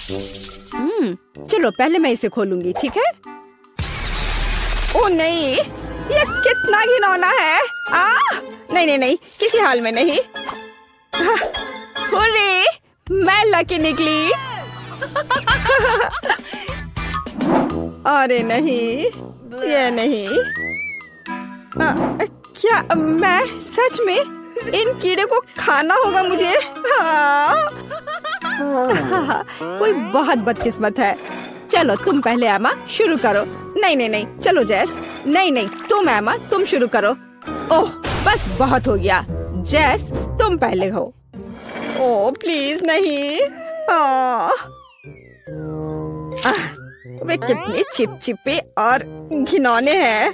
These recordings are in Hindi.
चलो पहले मैं इसे खोलूंगी, ठीक है? ओ नहीं, ये कितना घिनौना है। नहीं नहीं नहीं, किसी हाल में नहीं। हुर्रे, मैं लकी निकली। अरे नहीं, ये नहीं। क्या मैं सच में इन कीड़े को खाना होगा मुझे? कोई बहुत बदकिस्मत है। चलो तुम पहले एमा शुरू करो। नहीं नहीं नहीं, चलो जैस। नहीं नहीं, तुम एमा, तुम शुरू करो। ओह बस बहुत हो गया। जैस तुम पहले हो। ओह प्लीज नहीं। वे कितने चिपचिपे और घिनौने हैं।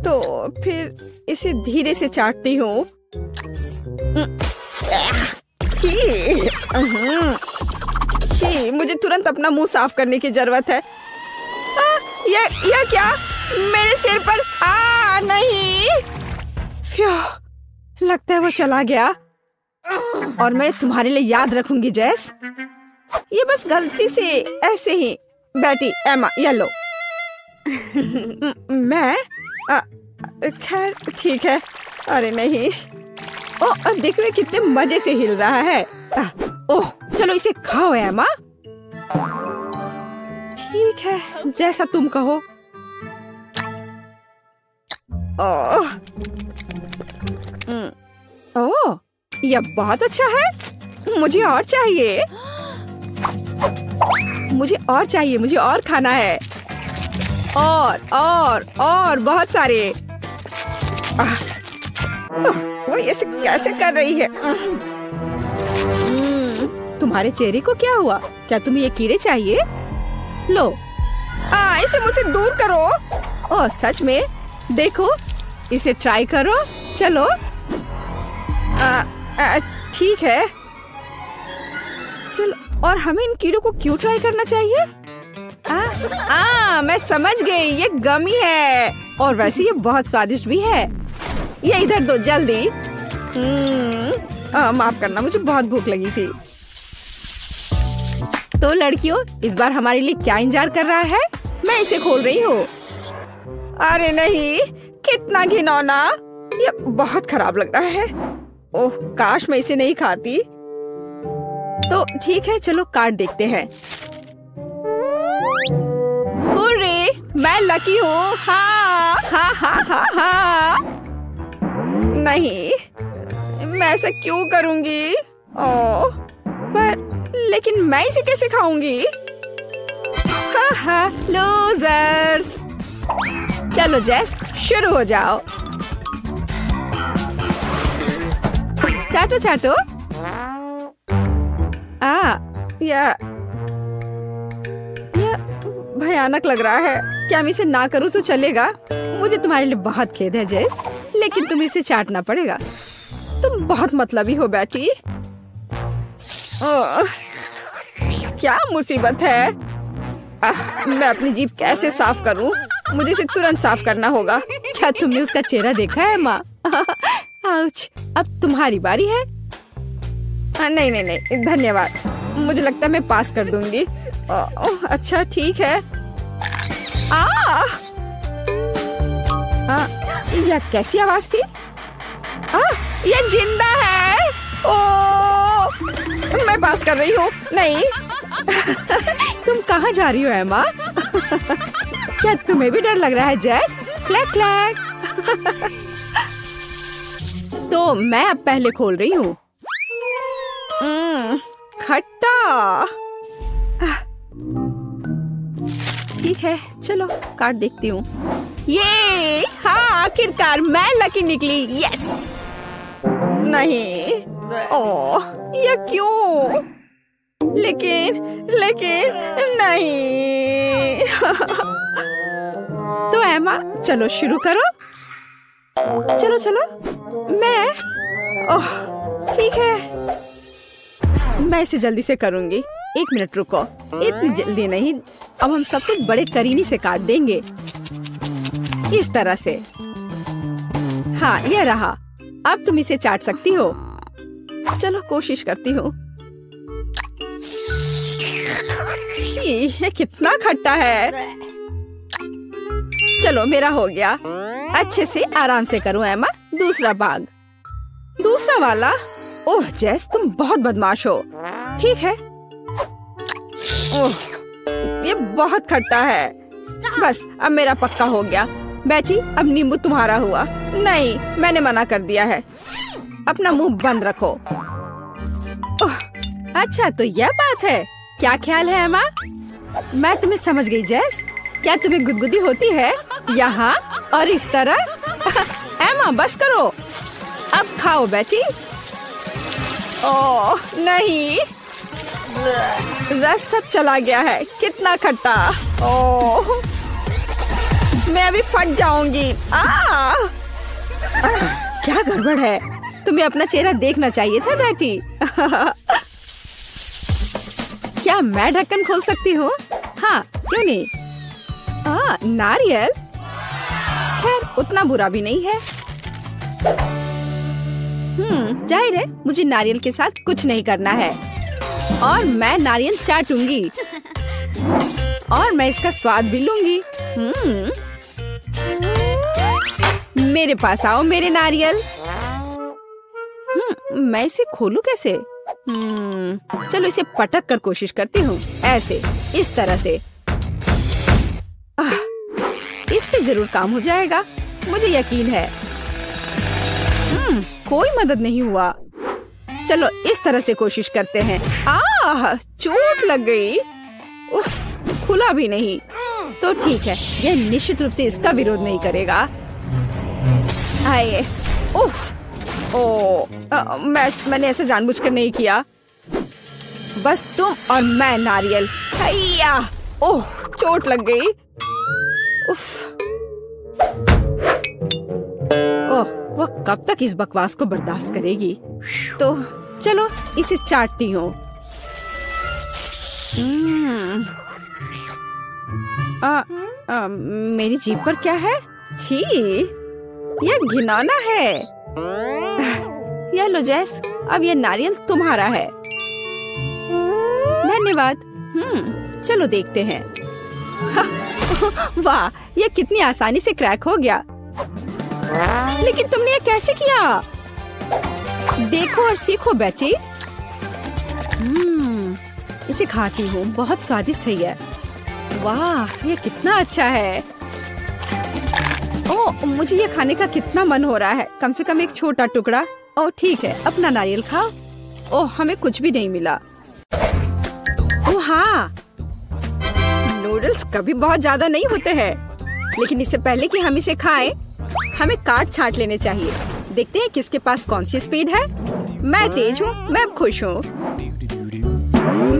तो फिर इसे धीरे से चाटती हूँ। छी, मुझे तुरंत अपना मुंह साफ करने की जरूरत है। ये क्या मेरे सिर पर? नहीं। लगता है वो चला गया। और मैं तुम्हारे लिए याद रखूंगी जैस। ये बस गलती से ऐसे ही बैठी। एमा ये लो। मैं खैर ठीक है। अरे नहीं। ओह देख वे कितने मजे से हिल रहा है। ओह चलो इसे खाओ एमा। ठीक है, जैसा तुम कहो। ओह यह बहुत अच्छा है। मुझे और चाहिए। मुझे और खाना है। और बहुत सारे। वो ऐसे कैसे कर रही है? तुम्हारे चेहरे को क्या हुआ? क्या तुम्हें ये कीड़े चाहिए? लो। इसे मुझसे दूर करो। ओह सच में? देखो, इसे ट्राई करो। चलो। ठीक है। चलो, और हमें इन कीड़ों को क्यों ट्राई करना चाहिए? मैं समझ गई, ये गमी है। और वैसे ये बहुत स्वादिष्ट भी है। ये इधर दो जल्दी। माफ करना, मुझे बहुत भूख लगी थी। तो लड़कियों, इस बार हमारे लिए क्या इंतजार कर रहा है? मैं इसे खोल रही हूँ। अरे नहीं, कितना घिनौना। ये बहुत खराब लग रहा है। ओह काश मैं इसे नहीं खाती। तो ठीक है, चलो कार्ड देखते हैं। हुर्रे, मैं लकी हूँ। हाँ। नहीं, मैं ऐसा क्यों करूँगी? पर लेकिन मैं इसे कैसे खाऊंगी? लूजर्स। चलो जैस, शुरू हो जाओ। चाटो। यह भयानक लग रहा है। क्या मैं इसे ना करूँ तो चलेगा? मुझे तुम्हारे लिए बहुत खेद है जैस, लेकिन तुम इसे चाटना पड़ेगा। तुम बहुत मतलबी हो बेटी। क्या मुसीबत है। मैं अपनी जीभ कैसे साफ करूं? मुझे इसे तुरंत साफ करना होगा। क्या तुमने उसका चेहरा देखा है माँ? आउच, अब तुम्हारी बारी है। नहीं, धन्यवाद। मुझे लगता है मैं पास कर दूंगी। अच्छा ठीक है। यह कैसी आवाज थी? यह जिंदा है। मैं पास कर रही हूँ। नहीं। तुम कहाँ जा रही हो एमा? क्या तुम्हें भी डर लग रहा है जैस? Clack clack. तो मैं अब पहले खोल रही हूँ। खट्टा। ठीक है, चलो कार्ड देखती हूँ। ये आखिरकार मैं लकी निकली। यस। नहीं। ये क्यों? लेकिन नहीं। तो एमा, चलो शुरू करो। चलो। मैं ठीक है, मैं इसे जल्दी से करूंगी। 1 मिनट रुको। इतनी जल्दी नहीं। अब हम सब कुछ बड़े करीनी से काट देंगे, इस तरह से। हाँ, ये रहा। अब तुम इसे चाट सकती हो। चलो कोशिश करती हूँ। ये कितना खट्टा है। चलो मेरा हो गया। अच्छे से आराम से करो एमा। दूसरा भाग, दूसरा वाला। ओह जेस, तुम बहुत बदमाश हो। ठीक है। ओह ये बहुत खट्टा है। बस अब मेरा पक्का हो गया। बेटी अब नींबू तुम्हारा हुआ। नहीं, मैंने मना कर दिया है। अपना मुंह बंद रखो। ओह अच्छा तो यह बात है। क्या ख्याल है एमा? मैं तुम्हें समझ गई जेस। क्या तुम्हें गुदगुदी होती है यहाँ और इस तरह? एमा बस करो, अब खाओ बेटी। ओह नहीं, रस सब चला गया है। कितना खट्टा। ओह मैं अभी फट जाऊंगी। क्या गड़बड़ है? तुम्हें अपना चेहरा देखना चाहिए था बेटी। क्या मैं ढक्कन खोल सकती हूँ? हाँ क्यों नहीं। नारियल, खैर उतना बुरा भी नहीं है। जाहिर है मुझे नारियल के साथ कुछ नहीं करना है और मैं नारियल चाटूंगी और मैं इसका स्वाद भी लूंगी। मेरे पास आओ मेरे नारियल। मैं इसे खोलूं कैसे? चलो इसे पटक कर कोशिश करती हूँ। ऐसे, इस तरह से। इससे जरूर काम हो जाएगा, मुझे यकीन है। कोई मदद नहीं हुआ। चलो इस तरह से कोशिश करते हैं। चोट लग गई। उफ, खुला भी नहीं। तो ठीक है, यह निश्चित रूप से इसका विरोध नहीं करेगा। आइए। उफ, मैंने ऐसा जानबूझकर नहीं किया। बस तुम और मैं नारियल। हैया, ओह चोट लग गई। उफ। ओह वो कब तक इस बकवास को बर्दाश्त करेगी? तो चलो इसे चाटती हूँ। मेरी जीभ पर क्या है? छी, यह घिनौना है। यह लो जेस, अब यह नारियल तुम्हारा है। धन्यवाद। चलो देखते हैं। वाह, यह कितनी आसानी से क्रैक हो गया। लेकिन तुमने ये कैसे किया? देखो और सीखो बेटी। इसे खाती हूँ, बहुत स्वादिष्ट है ये। वाह, ये कितना अच्छा है। ओह, मुझे ये खाने का कितना मन हो रहा है। कम से कम एक छोटा टुकड़ा। ओह ठीक है, अपना नारियल खाओ। ओह हमें कुछ भी नहीं मिला। ओह हाँ, नूडल्स कभी बहुत ज्यादा नहीं होते हैं, लेकिन इससे पहले कि हम इसे खाएं, हमें काट छांट लेने चाहिए। देखते हैं किसके पास कौन सी स्पीड है। मैं तेज हूँ, मैं खुश हूँ।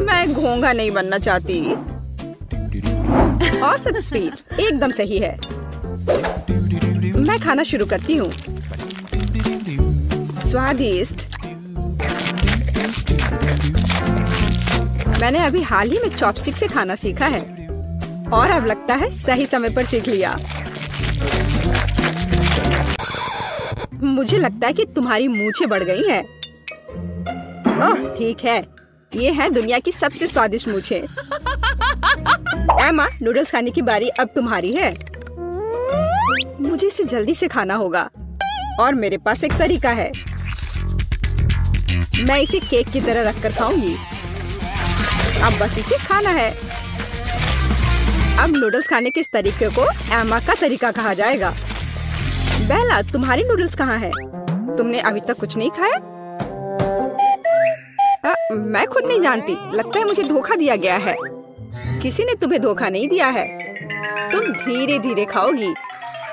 मैं घोंघा नहीं बनना चाहती। औसत स्पीड एकदम सही है। मैं खाना शुरू करती हूँ। स्वादिष्ट। मैंने अभी हाल ही में चॉपस्टिक से खाना सीखा है और अब लगता है सही समय पर सीख लिया। मुझे लगता है कि तुम्हारी मूंछें बढ़ गई हैं। ओह ठीक है, ये है दुनिया की सबसे स्वादिष्ट मूंछें। एमा, नूडल्स खाने की बारी अब तुम्हारी है। मुझे इसे जल्दी से खाना होगा और मेरे पास एक तरीका है। मैं इसे केक की तरह रखकर खाऊंगी। अब बस इसे खाना है। अब नूडल्स खाने के इस तरीके को एमा का तरीका कहा जाएगा। बेला, तुम्हारी नूडल्स कहाँ है? तुमने अभी तक कुछ नहीं खाया? मैं खुद नहीं जानती। लगता है मुझे धोखा दिया गया है। किसी ने तुम्हें धोखा नहीं दिया है। तुम धीरे धीरे खाओगी,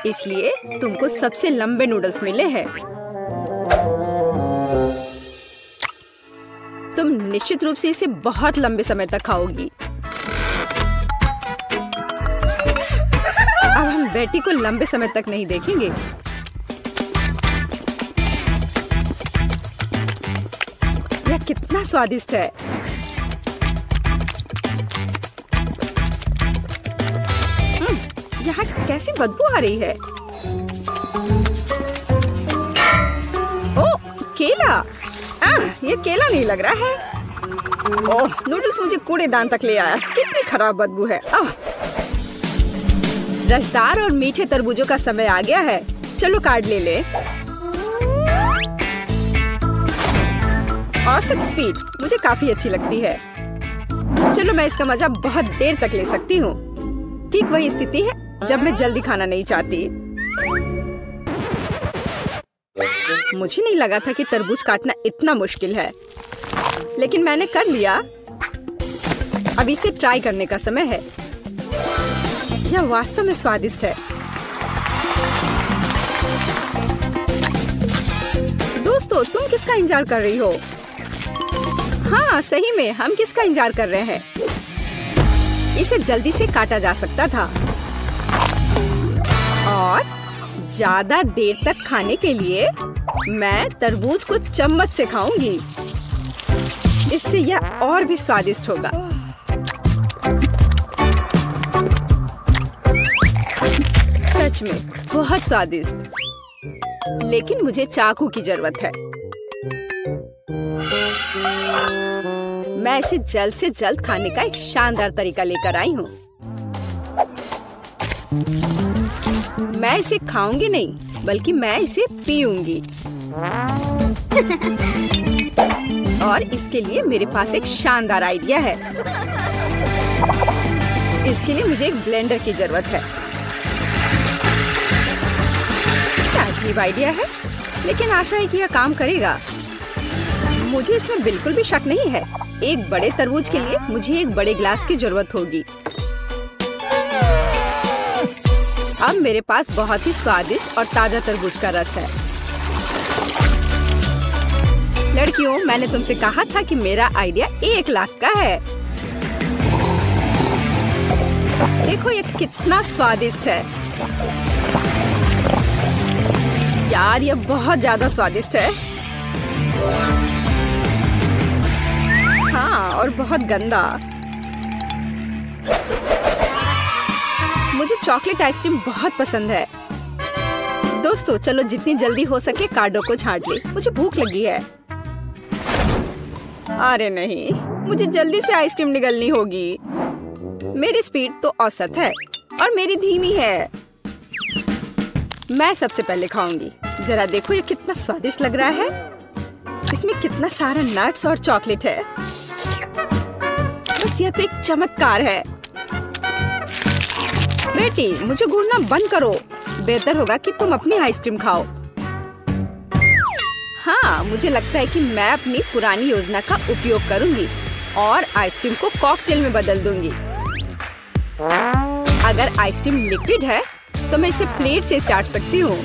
इसलिए तुमको सबसे लंबे नूडल्स मिले हैं। तुम निश्चित रूप से इसे बहुत लंबे समय तक खाओगी। अब हम बेटी को लंबे समय तक नहीं देखेंगे। यह कितना स्वादिष्ट है। यहाँ कैसी बदबू आ रही है। ओ केला। ये केला नहीं लग रहा है। ओह, नूडल्स मुझे कूड़ेदान तक ले आया। कितनी खराब बदबू है। रसदार और मीठे तरबूजों का समय आ गया है। चलो कार्ड ले ले। औसत स्पीड मुझे काफी अच्छी लगती है। चलो मैं इसका मजा बहुत देर तक ले सकती हूँ। ठीक वही स्थिति है जब मैं जल्दी खाना नहीं चाहती। मुझे नहीं लगा था कि तरबूज काटना इतना मुश्किल है, लेकिन मैंने कर लिया। अब इसे ट्राई करने का समय है। यह वास्तव में स्वादिष्ट है। दोस्तों, तुम किसका इंतजार कर रही हो? हाँ, सही में हम किसका इंतजार कर रहे हैं? इसे जल्दी से काटा जा सकता था और ज्यादा देर तक खाने के लिए मैं तरबूज को चम्मच से खाऊंगी। इससे यह और भी स्वादिष्ट होगा। सच में बहुत स्वादिष्ट। लेकिन मुझे चाकू की जरूरत है। मैं इसे जल्द से जल्द खाने का एक शानदार तरीका लेकर आई हूँ। मैं इसे खाऊंगी नहीं, बल्कि मैं इसे पीऊंगी। और इसके लिए मेरे पास एक शानदार आइडिया है। इसके लिए मुझे एक ब्लेंडर की जरूरत है। क्या अजीब आइडिया है, लेकिन आशा है कि यह काम करेगा। मुझे इसमें बिल्कुल भी शक नहीं है। एक बड़े तरबूज के लिए मुझे एक बड़े ग्लास की जरूरत होगी। अब मेरे पास बहुत ही स्वादिष्ट और ताजा तरबूज का रस है। लड़कियों, मैंने तुमसे कहा था कि मेरा आइडिया 1 लाख का है। देखो ये कितना स्वादिष्ट है। यार, ये बहुत ज्यादा स्वादिष्ट है। हाँ, और बहुत गंदा। मुझे चॉकलेट आइसक्रीम बहुत पसंद है। दोस्तों, चलो जितनी जल्दी हो सके कार्डों को छांट ले। मुझे भूख लगी है। अरे नहीं, मुझे जल्दी से आइसक्रीम निगलनी होगी। मेरी स्पीड तो औसत है और मेरी धीमी है। मैं सबसे पहले खाऊंगी। जरा देखो ये कितना स्वादिष्ट लग रहा है। इसमें कितना सारा नट्स और चॉकलेट है। बस यह तो एक चमत्कार है। बेटी, मुझे घूरना बंद करो। बेहतर होगा कि तुम अपनी आइसक्रीम खाओ। हाँ, मुझे लगता है कि मैं अपनी पुरानी योजना का उपयोग करूंगी और आइसक्रीम को कॉकटेल में बदल दूंगी। अगर आइसक्रीम लिक्विड है तो मैं इसे प्लेट से चाट सकती हूँ।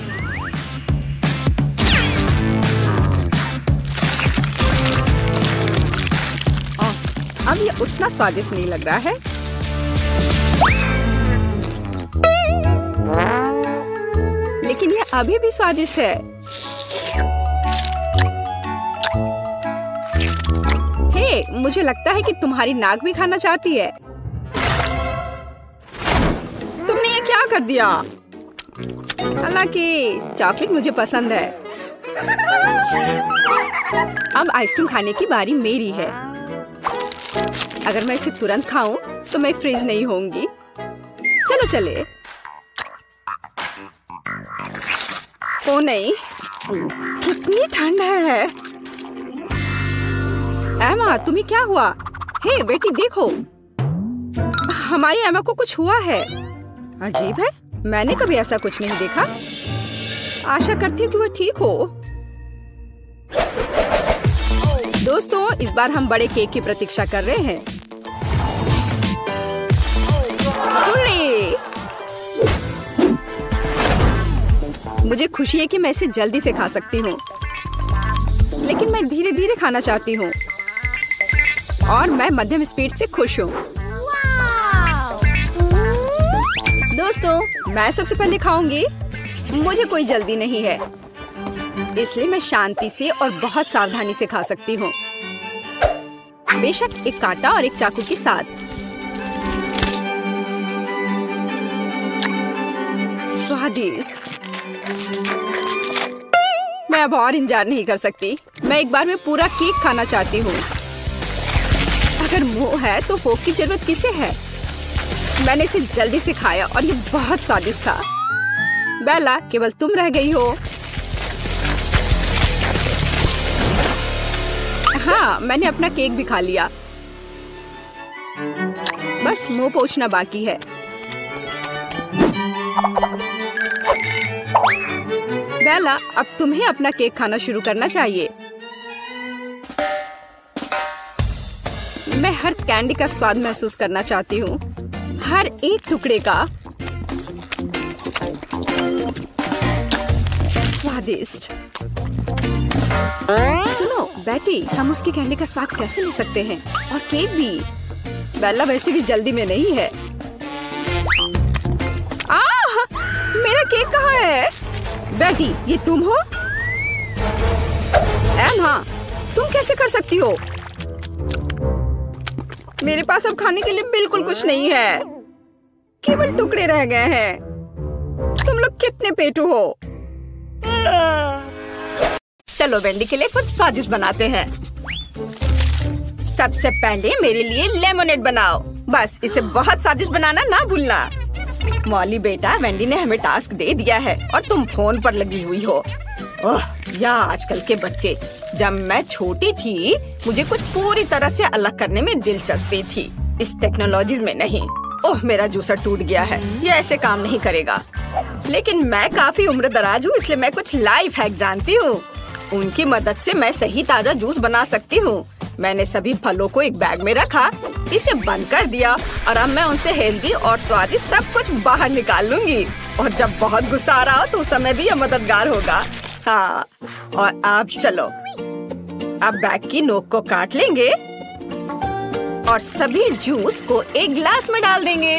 अब ये उतना स्वादिष्ट नहीं लग रहा है। लेकिन ये अभी भी स्वादिष्ट है। हे, मुझे लगता है कि तुम्हारी नाक भी खाना चाहती है। तुमने ये क्या कर दिया? हालांकि चॉकलेट मुझे पसंद है। अब आइसक्रीम खाने की बारी मेरी है। अगर मैं इसे तुरंत खाऊं तो मैं फ्रीज नहीं होंगी। चलो चले। ओ नहीं, कितनी ठंड है। एमा, तुम्हें क्या हुआ? हे बेटी, देखो, हमारी एमा को कुछ हुआ है। अजीब है, मैंने कभी ऐसा कुछ नहीं देखा। आशा करती हूँ कि वह ठीक हो। दोस्तों, इस बार हम बड़े केक की प्रतीक्षा कर रहे हैं। मुझे खुशी है कि मैं इसे जल्दी से खा सकती हूँ, लेकिन मैं धीरे धीरे खाना चाहती हूँ और मैं मध्यम स्पीड से खुश हूँ। दोस्तों, मैं सबसे पहले खाऊंगी। मुझे कोई जल्दी नहीं है, इसलिए मैं शांति से और बहुत सावधानी से खा सकती हूँ। बेशक एक कांटा और एक चाकू के साथ। स्वादिष्ट। मैं अब और इंतजार नहीं कर सकती। मैं एक बार में पूरा केक खाना चाहती हूँ। अगर मुंह है तो फोक की जरूरत किसे है? मैंने इसे जल्दी से खाया और ये बहुत स्वादिष्ट था। बेला, केवल तुम रह गई हो। हाँ, मैंने अपना केक भी खा लिया। बस मुंह पोंछना बाकी है। बेला, अब तुम्हें अपना केक खाना शुरू करना चाहिए। मैं हर कैंडी का स्वाद महसूस करना चाहती हूँ, हर एक टुकड़े का। स्वादिष्ट। सुनो बेटी, हम उसकी कैंडी का स्वाद कैसे ले सकते हैं? और केक भी। बेला वैसे भी जल्दी में नहीं है। मेरा केक कहाँ है? बेटी, ये तुम हो? हाँ, तुम कैसे कर सकती हो? मेरे पास अब खाने के लिए बिल्कुल कुछ नहीं है, केवल टुकड़े रह गए हैं। तुम लोग कितने पेटू हो? चलो वेंडी के लिए कुछ स्वादिष्ट बनाते हैं। सबसे पहले मेरे लिए लेमोनेड बनाओ। बस इसे बहुत स्वादिष्ट बनाना ना भूलना। मॉली बेटा, वेंडी ने हमें टास्क दे दिया है और तुम फोन पर लगी हुई हो। ओह, या आजकल के बच्चे। जब मैं छोटी थी मुझे कुछ पूरी तरह से अलग करने में दिलचस्पी थी, इस टेक्नोलॉजीज में नहीं। ओह, मेरा जूसर टूट गया है, ये ऐसे काम नहीं करेगा। लेकिन मैं काफी उम्र दराज हूँ, इसलिए मैं कुछ लाइफ हैक जानती हूँ। उनकी मदद से मैं सही ताजा जूस बना सकती हूँ। मैंने सभी फलों को एक बैग में रखा, इसे बंद कर दिया और अब मैं उनसे हेल्दी और स्वादिष्ट सब कुछ बाहर निकाल लूंगी। और जब बहुत गुस्सा आ रहा हो तो उस समय भी यह मददगार होगा। हाँ, और अब चलो, अब बैग की नोक को काट लेंगे और सभी जूस को एक ग्लास में डाल देंगे।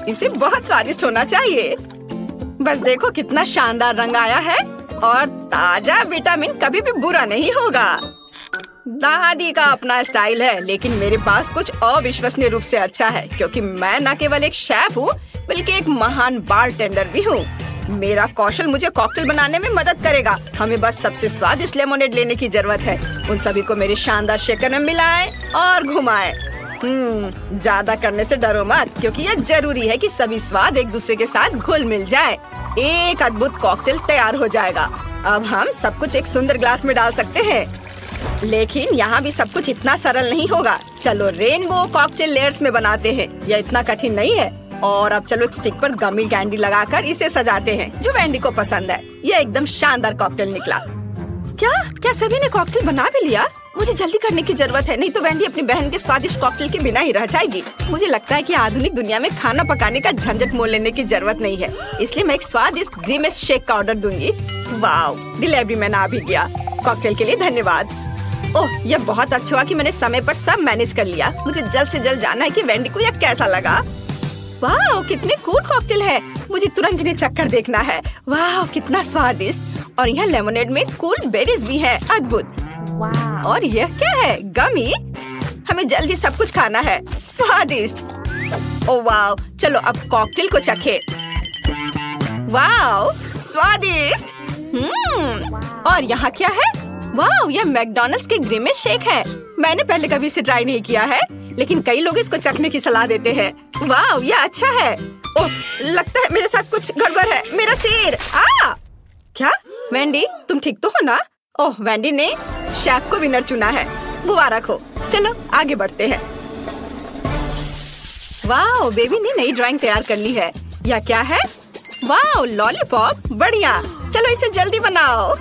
इसे बहुत स्वादिष्ट होना चाहिए। बस देखो कितना शानदार रंग आया है और ताजा विटामिन कभी भी बुरा नहीं होगा। दादी का अपना स्टाइल है, लेकिन मेरे पास कुछ अविश्वसनीय रूप से अच्छा है, क्योंकि मैं न केवल एक शेफ हूँ बल्कि एक महान बारटेंडर भी हूँ। मेरा कौशल मुझे कॉकटेल बनाने में मदद करेगा। हमें बस सबसे स्वादिष्ट लेमोनेड लेने की जरूरत है। उन सभी को मेरे शानदार शेकर में मिलाएं और घुमाएं। ज्यादा करने से डरो मत, क्योंकि यह जरूरी है कि सभी स्वाद एक दूसरे के साथ घुल मिल जाए। एक अद्भुत कॉकटेल तैयार हो जाएगा। अब हम सब कुछ एक सुंदर ग्लास में डाल सकते हैं, लेकिन यहाँ भी सब कुछ इतना सरल नहीं होगा। चलो रेनबो कॉकटेल लेयर्स में बनाते हैं। यह इतना कठिन नहीं है। और अब चलो एक स्टिक पर गमी कैंडी लगाकर इसे सजाते हैं, जो वेंडी को पसंद है। यह एकदम शानदार कॉकटेल निकला। क्या सभी ने कॉकटेल बना भी लिया? मुझे जल्दी करने की जरूरत है, नहीं तो वेंडी अपनी बहन के स्वादिष्ट कॉकटेल के बिना ही रह जाएगी। मुझे लगता है कि आधुनिक दुनिया में खाना पकाने का झंझट मोल लेने की जरूरत नहीं है, इसलिए मैं एक स्वादिष्ट ग्रीमेस शेक का ऑर्डर दूंगी। वाओ, डिलीवरी मैन आ भी गया। कॉकटेल के लिए धन्यवाद। ओह, यह बहुत अच्छा हुआ कि मैंने समय पर सब मैनेज कर लिया। मुझे जल्द से जल्द जानना है कि वेंडी को यह कैसा लगा। वाह, कितनी कूल कॉकटेल है। मुझे तुरंत इन्हें चक्कर देखना है। वाह, कितना स्वादिष्ट। और यहाँ लेमोनेड में कूल बेरीज भी है। अद्भुत। और यह क्या है? गमी। हमें जल्दी सब कुछ खाना है। स्वादिष्ट। ओह वाह, चलो अब कॉकटेल को चखे। वाह, स्वादिष्ट। और यहाँ क्या है? वाह, यह मैकडॉनल्ड्स के ग्रीमेस शेक है। मैंने पहले कभी इसे ट्राई नहीं किया है, लेकिन कई लोग इसको चखने की सलाह देते हैं। वाह, यह अच्छा है। ओह, लगता है मेरे साथ कुछ गड़बड़ है। मेरा सिर। क्या वेंडी, तुम ठीक तो हो ना? ओह, वेंडी ने शेफ को विनर चुना है। मुबारक हो। चलो आगे बढ़ते हैं। वाह, बेबी ने नई ड्राइंग तैयार कर ली है। यह क्या है? वाह, लॉलीपॉप। बढ़िया, चलो इसे जल्दी बनाओ।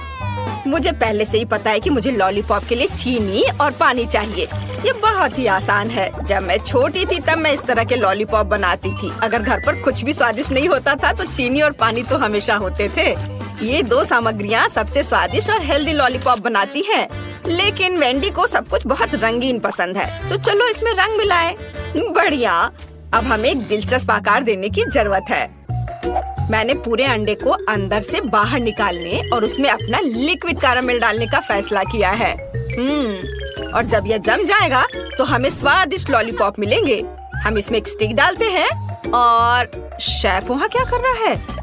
मुझे पहले से ही पता है कि मुझे लॉलीपॉप के लिए चीनी और पानी चाहिए। ये बहुत ही आसान है। जब मैं छोटी थी तब मैं इस तरह के लॉलीपॉप बनाती थी। अगर घर पर कुछ भी स्वादिष्ट नहीं होता था तो चीनी और पानी तो हमेशा होते थे। ये दो सामग्रियाँ सबसे स्वादिष्ट और हेल्दी लॉलीपॉप बनाती हैं। लेकिन वेंडी को सब कुछ बहुत रंगीन पसंद है, तो चलो इसमें रंग मिलाएं। बढ़िया। अब हमें एक दिलचस्प आकार देने की जरूरत है। मैंने पूरे अंडे को अंदर से बाहर निकालने और उसमें अपना लिक्विड कैरामेल डालने का फैसला किया है। और जब यह जम जाएगा तो हमें स्वादिष्ट लॉलीपॉप मिलेंगे। हम इसमें एक स्टिक डालते हैं और शेफ वहाँ क्या कर रहा है?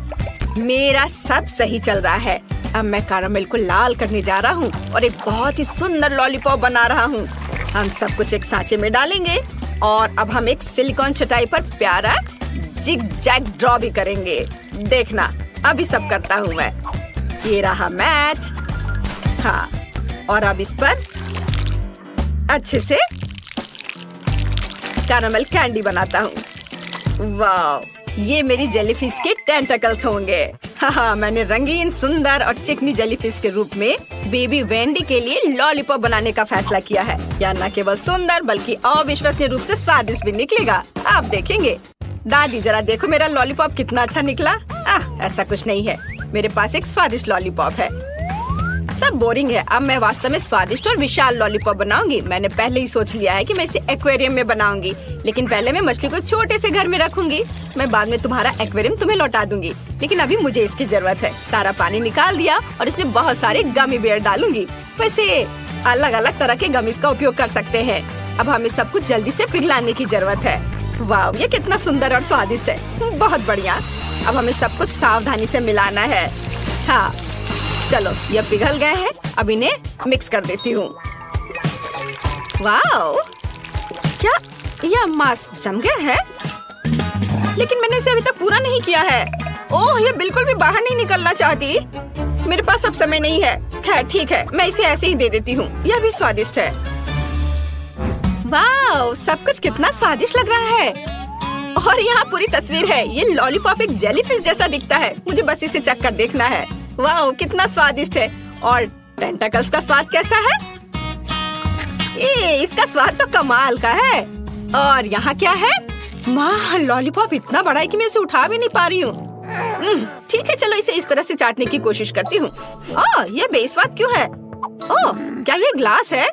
मेरा सब सही चल रहा है। अब मैं कैरामेल को लाल करने जा रहा हूँ और एक बहुत ही सुंदर लॉलीपॉप बना रहा हूँ। हम सब कुछ एक सांचे में डालेंगे और अब हम एक सिलिकॉन चटाई पर प्यारा जिग जैग ड्रॉ भी करेंगे। देखना, अभी सब करता हूँ मैं। ये रहा मैच। हाँ, और अब इस पर अच्छे से कैरामल कैंडी बनाता हूँ। वाह, ये मेरी जेलीफिश के टेंटकल्स होंगे। हाँ, मैंने रंगीन, सुंदर और चिकनी जेलीफिश के रूप में बेबी वेंडी के लिए लॉलीपॉप बनाने का फैसला किया है। यह न केवल सुंदर बल्कि अविश्वसनीय रूप से स्वादिष्ट भी निकलेगा। आप देखेंगे। दादी, जरा देखो मेरा लॉलीपॉप कितना अच्छा निकला। ऐसा कुछ नहीं है, मेरे पास एक स्वादिष्ट लॉलीपॉप है। सब बोरिंग है। अब मैं वास्तव में स्वादिष्ट और विशाल लॉलीपॉप बनाऊंगी। मैंने पहले ही सोच लिया है कि मैं इसे एक्वेरियम में बनाऊंगी, लेकिन पहले मैं मछली को छोटे से घर में रखूंगी। मैं बाद में तुम्हारा एक्वेरियम तुम्हें लौटा दूंगी, लेकिन अभी मुझे इसकी जरूरत है। सारा पानी निकाल दिया और इसमें बहुत सारे गमी बेयर डालूंगी। वैसे अलग अलग तरह के गमीज का उपयोग कर सकते हैं। अब हमें सब कुछ जल्दी से पिघलाने की जरूरत है। वाह, ये कितना सुंदर और स्वादिष्ट है। बहुत बढ़िया। अब हमें सब कुछ सावधानी से मिलाना है। हाँ, चलो, ये पिघल गए हैं। अब इन्हें मिक्स कर देती हूँ। वाह, क्या यह मांस जम गया है? लेकिन मैंने इसे अभी तक पूरा नहीं किया है। ओह, ये बिल्कुल भी बाहर नहीं निकलना चाहती। मेरे पास अब समय नहीं है। खैर ठीक है, मैं इसे ऐसे ही दे देती हूँ। यह भी स्वादिष्ट है। वाह, सब कुछ कितना स्वादिष्ट लग रहा है। और यहाँ पूरी तस्वीर है। ये लॉलीपॉप एक जेलीफिश जैसा दिखता है। मुझे बस इसे चख कर देखना है। वाह, कितना स्वादिष्ट है। और टेंटकल्स का स्वाद कैसा है? इसका स्वाद तो कमाल का है। और यहाँ क्या है? माँ, लॉलीपॉप इतना बड़ा है कि मैं इसे उठा भी नहीं पा रही हूँ। ठीक है, चलो इसे इस तरह से चाटने की कोशिश करती हूँ। ये बेस्वाद क्यों है? ओह, क्या ये ग्लास है?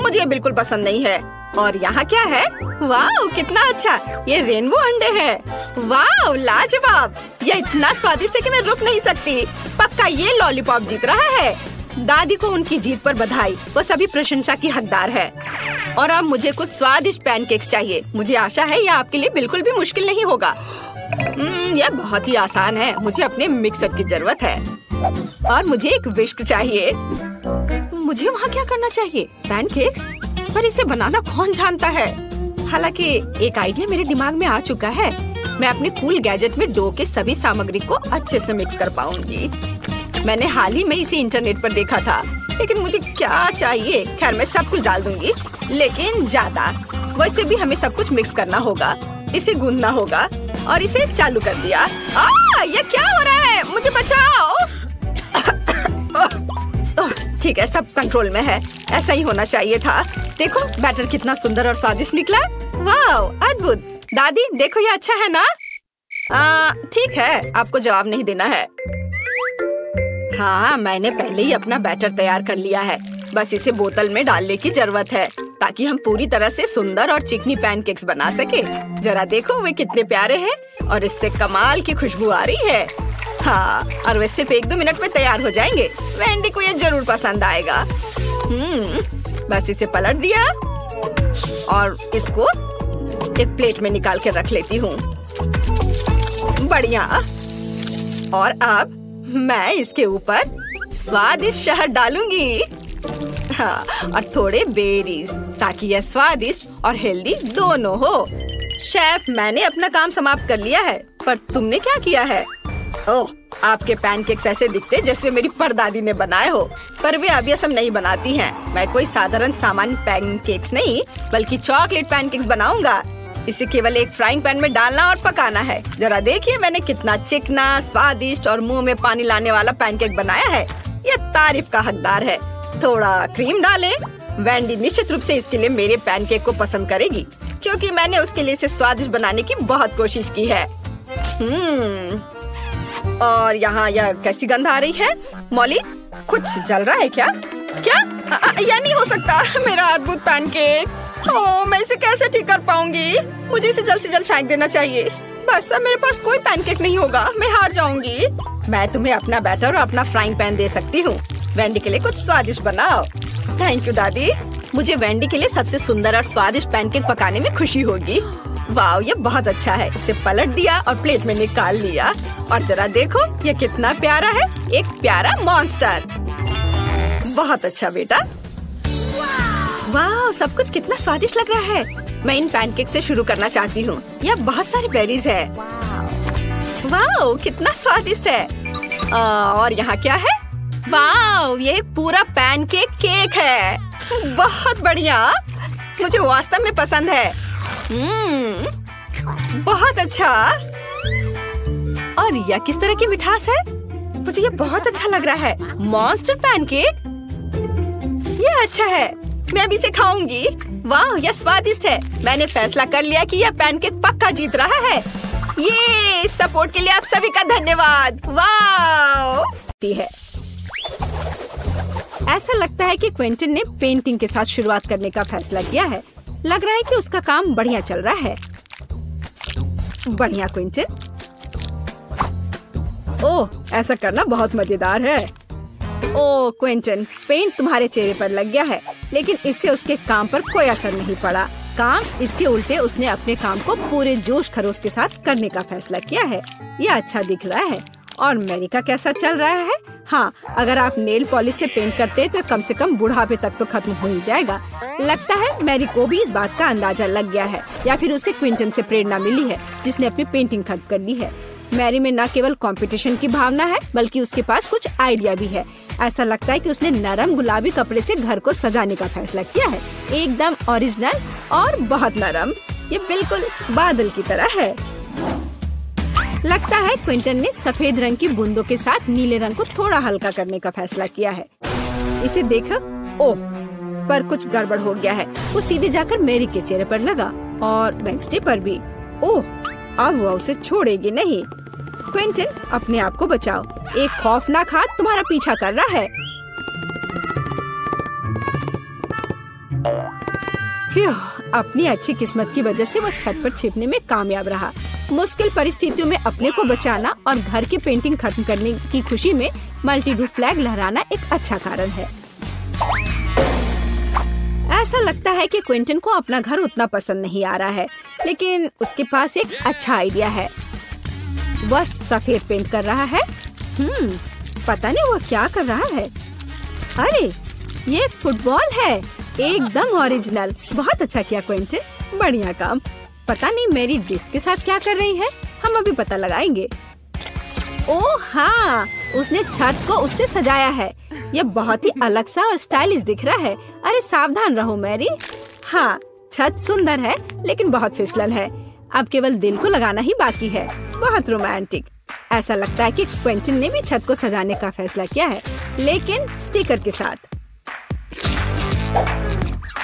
मुझे ये बिल्कुल पसंद नहीं है। और यहाँ क्या है? वाह, कितना अच्छा। ये रेनबो अंडे हैं। वाह, लाजवाब। ये इतना स्वादिष्ट है कि मैं रुक नहीं सकती। पक्का ये लॉलीपॉप जीत रहा है। दादी को उनकी जीत पर बधाई। वो सभी प्रशंसा की हकदार है। और अब मुझे कुछ स्वादिष्ट पैनकेक्स चाहिए। मुझे आशा है यह आपके लिए बिल्कुल भी मुश्किल नहीं होगा। यह बहुत ही आसान है। मुझे अपने मिक्सर की जरूरत है और मुझे एक विस्क चाहिए। मुझे वहाँ क्या करना चाहिए? पैनकेक्स? पर इसे बनाना कौन जानता है? हालांकि एक आइडिया मेरे दिमाग में आ चुका है। मैं अपने कूल गैजेट में डो के सभी सामग्री को अच्छे से मिक्स कर पाऊंगी। मैंने हाल ही में इसे इंटरनेट पर देखा था, लेकिन मुझे क्या चाहिए? खैर, मैं सब कुछ डाल दूंगी, लेकिन ज्यादा। वैसे भी हमें सब कुछ मिक्स करना होगा। इसे गूंदना होगा और इसे चालू कर दिया। ये क्या हो रहा है? मुझे बचाओ। ठीक है, सब कंट्रोल में है। ऐसा ही होना चाहिए था। देखो, बैटर कितना सुंदर और स्वादिष्ट निकला। वाह, अद्भुत। दादी, देखो ये अच्छा है ना? ठीक है, आपको जवाब नहीं देना है। हाँ, मैंने पहले ही अपना बैटर तैयार कर लिया है। बस इसे बोतल में डालने की जरूरत है ताकि हम पूरी तरह से सुंदर और चिकनी पैनकेक्स बना सके। जरा देखो, वे कितने प्यारे हैं और इससे कमाल की खुशबू आ रही है। हाँ, और वे सिर्फ 1-2 मिनट में तैयार हो जाएंगे। वेंडी को ये जरूर पसंद आएगा। बस इसे पलट दिया और इसको एक प्लेट में निकाल के रख लेती हूँ। बढ़िया। और अब मैं इसके ऊपर स्वादिष्ट शहद डालूंगी। हाँ, और थोड़े बेरीज, ताकि यह स्वादिष्ट और हेल्दी दोनों हो। शेफ, मैंने अपना काम समाप्त कर लिया है, पर तुमने क्या किया है? ओह, आपके पैनकेक्स ऐसे दिखते जैसे मेरी परदादी ने बनाए हो, पर वे अब ये सब नहीं बनाती हैं। मैं कोई साधारण सामान्य पैनकेक्स नहीं, बल्कि चॉकलेट पैनकेक्स बनाऊंगा। इसे केवल एक फ्राइंग पैन में डालना और पकाना है। जरा देखिए, मैंने कितना चिकना, स्वादिष्ट और मुंह में पानी लाने वाला पैनकेक बनाया है। यह तारीफ का हकदार है। थोड़ा क्रीम डालें। वेंडी निश्चित रूप से इसके लिए मेरे पैनकेक को पसंद करेगी, क्योंकि मैंने उसके लिए इसे स्वादिष्ट बनाने की बहुत कोशिश की है। और यहाँ यह कैसी गंध आ रही है? मॉली, कुछ जल रहा है क्या? क्या? यह नहीं हो सकता। मेरा अद्भुत पैनकेक। ओह, मैं इसे कैसे ठीक कर पाऊंगी? मुझे इसे जल्द से जल्द फेंक देना चाहिए। बस अब मेरे पास कोई पैनकेक नहीं होगा। मैं हार जाऊंगी। मैं तुम्हें अपना बैटर और अपना फ्राइंग पैन दे सकती हूँ। वेंडी के लिए कुछ स्वादिष्ट बनाओ। थैंक यू दादी। मुझे वेंडी के लिए सबसे सुंदर और स्वादिष्ट पैनकेक पकाने में खुशी होगी। वाह, ये बहुत अच्छा है। इसे पलट दिया और प्लेट में निकाल लिया। और जरा देखो, ये कितना प्यारा है। एक प्यारा मॉन्स्टर। बहुत अच्छा बेटा। वाह, सब कुछ कितना स्वादिष्ट लग रहा है। मैं इन पैनकेक से शुरू करना चाहती हूँ। यहाँ बहुत सारी बेरीज है। वाह, कितना स्वादिष्ट है। और यहाँ क्या है? वाह, ये एक पूरा पैनकेक केक है। बहुत बढ़िया, मुझे वास्तव में पसंद है। बहुत अच्छा। और यह किस तरह की मिठास है? मुझे ये बहुत अच्छा लग रहा है। मॉन्स्टर पैनकेक, ये अच्छा है, मैं भी इसे खाऊंगी। वाह, यह स्वादिष्ट है। मैंने फैसला कर लिया कि यह पैनकेक पक्का जीत रहा है। ये सपोर्ट के लिए आप सभी का धन्यवाद। वाह, है। ऐसा लगता है कि क्विंटन ने पेंटिंग के साथ शुरुआत करने का फैसला किया है। लग रहा है कि उसका काम बढ़िया चल रहा है। बढ़िया क्विंटन। ओह, ऐसा करना बहुत मजेदार है। ओह क्विंटन, पेंट तुम्हारे चेहरे पर लग गया है, लेकिन इससे उसके काम पर कोई असर नहीं पड़ा। काम इसके उल्टे उसने अपने काम को पूरे जोश खरोश के साथ करने का फैसला किया है। यह अच्छा दिख रहा है। और मैरी का कैसा चल रहा है? हाँ, अगर आप नेल पॉलिश से पेंट करते तो कम से कम बुढ़ापे तक तो खत्म हो ही जाएगा। लगता है मैरी को भी इस बात का अंदाजा लग गया है, या फिर उसे क्विंटन से प्रेरणा मिली है, जिसने अपनी पेंटिंग खत्म कर ली है। मैरी में न केवल कंपटीशन की भावना है, बल्कि उसके पास कुछ आइडिया भी है। ऐसा लगता है कि उसने नरम गुलाबी कपड़े से घर को सजाने का फैसला किया है। एकदम ओरिजिनल और बहुत नरम। ये बिल्कुल बादल की तरह है। लगता है क्विंटन ने सफेद रंग की बूंदों के साथ नीले रंग को थोड़ा हल्का करने का फैसला किया है। इसे देखो। ओह, पर कुछ गड़बड़ हो गया है। वो सीधे जाकर मैरी के चेहरे पर लगा और वेंसडे पर भी। ओह, अब वो उसे छोड़ेगी नहीं। क्विंटन, अपने आप को बचाओ। एक खौफनाक हाथ तुम्हारा पीछा कर रहा है। अपनी अच्छी किस्मत की वजह से वो छत पर छिपने में कामयाब रहा। मुश्किल परिस्थितियों में अपने को बचाना और घर की पेंटिंग खत्म करने की खुशी में मल्टी रूफ फ्लैग लहराना एक अच्छा कारण है। ऐसा लगता है कि क्विंटन को अपना घर उतना पसंद नहीं आ रहा है, लेकिन उसके पास एक अच्छा आइडिया है। वह सफेद पेंट कर रहा है। पता नहीं वो क्या कर रहा है। अरे, ये फुटबॉल है। एकदम ओरिजिनल। बहुत अच्छा किया क्विंटन, बढ़िया काम। पता नहीं मेरी डिश के साथ क्या कर रही है। हम अभी पता लगाएंगे। ओह हाँ, उसने छत को उससे सजाया है। यह बहुत ही अलग सा और स्टाइलिश दिख रहा है। अरे सावधान रहो मैरी। हाँ, छत सुंदर है, लेकिन बहुत फिसलन है। अब केवल दिल को लगाना ही बाकी है। बहुत रोमांटिक। ऐसा लगता है कि क्विंटन ने भी छत को सजाने का फैसला किया है, लेकिन स्टिकर के साथ।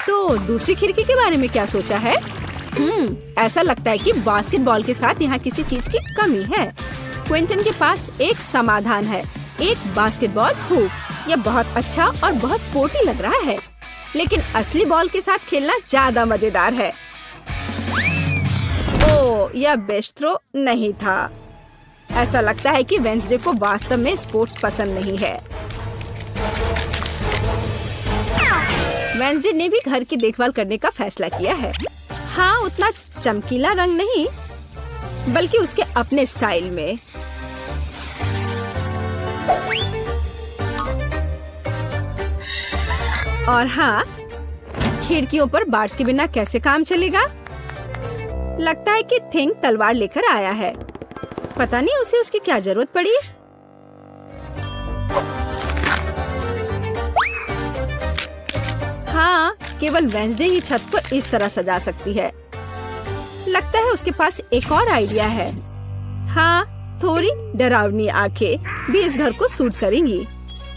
तो दूसरी खिड़की के बारे में क्या सोचा है? ऐसा लगता है कि बास्केटबॉल के साथ यहाँ किसी चीज की कमी है। क्विंटन के पास एक समाधान है, एक बास्केटबॉल हुप। यह बहुत अच्छा और बहुत स्पोर्टी लग रहा है, लेकिन असली बॉल के साथ खेलना ज्यादा मजेदार है। ओह, यह बेस्ट थ्रो नहीं था। ऐसा लगता है कि वेंसडे को वास्तव में स्पोर्ट्स पसंद नहीं है। वेंसडे ने भी घर की देखभाल करने का फैसला किया है। हाँ, उतना चमकीला रंग नहीं, बल्कि उसके अपने स्टाइल में। और हाँ, खिड़कियों पर बार्स के बिना कैसे काम चलेगा? लगता है कि थिंग तलवार लेकर आया है। पता नहीं उसे उसकी क्या जरूरत पड़ी। हाँ, केवल वेंसडे ही छत को इस तरह सजा सकती है। लगता है उसके पास एक और आइडिया है। हाँ, थोड़ी डरावनी आंखें भी इस घर को सूट करेंगी।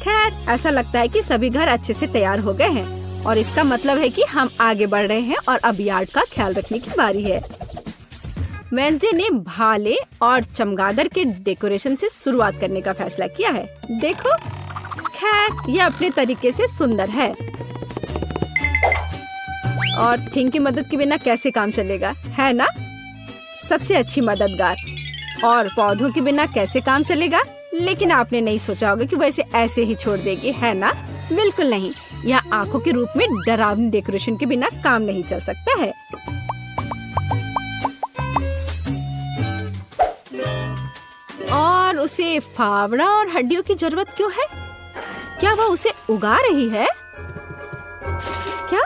खैर, ऐसा लगता है कि सभी घर अच्छे से तैयार हो गए हैं और इसका मतलब है कि हम आगे बढ़ रहे हैं और अब यार्ड का ख्याल रखने की बारी है। वेंसडे ने भाले और चमगादड़ के डेकोरेशन से शुरुआत करने का फैसला किया है। देखो, खैर यह अपने तरीके से सुंदर है। और थिंग की मदद के बिना कैसे काम चलेगा, है ना? सबसे अच्छी मददगार। और पौधों के बिना कैसे काम चलेगा? लेकिन आपने नहीं सोचा होगा कि वैसे ऐसे ही छोड़ देगी, है ना? बिल्कुल नहीं। यह आंखों के रूप में डरावनी डेकोरेशन के बिना काम नहीं चल सकता है। और उसे फावड़ा और हड्डियों की जरूरत क्यों है? क्या वह उसे उगा रही है? क्या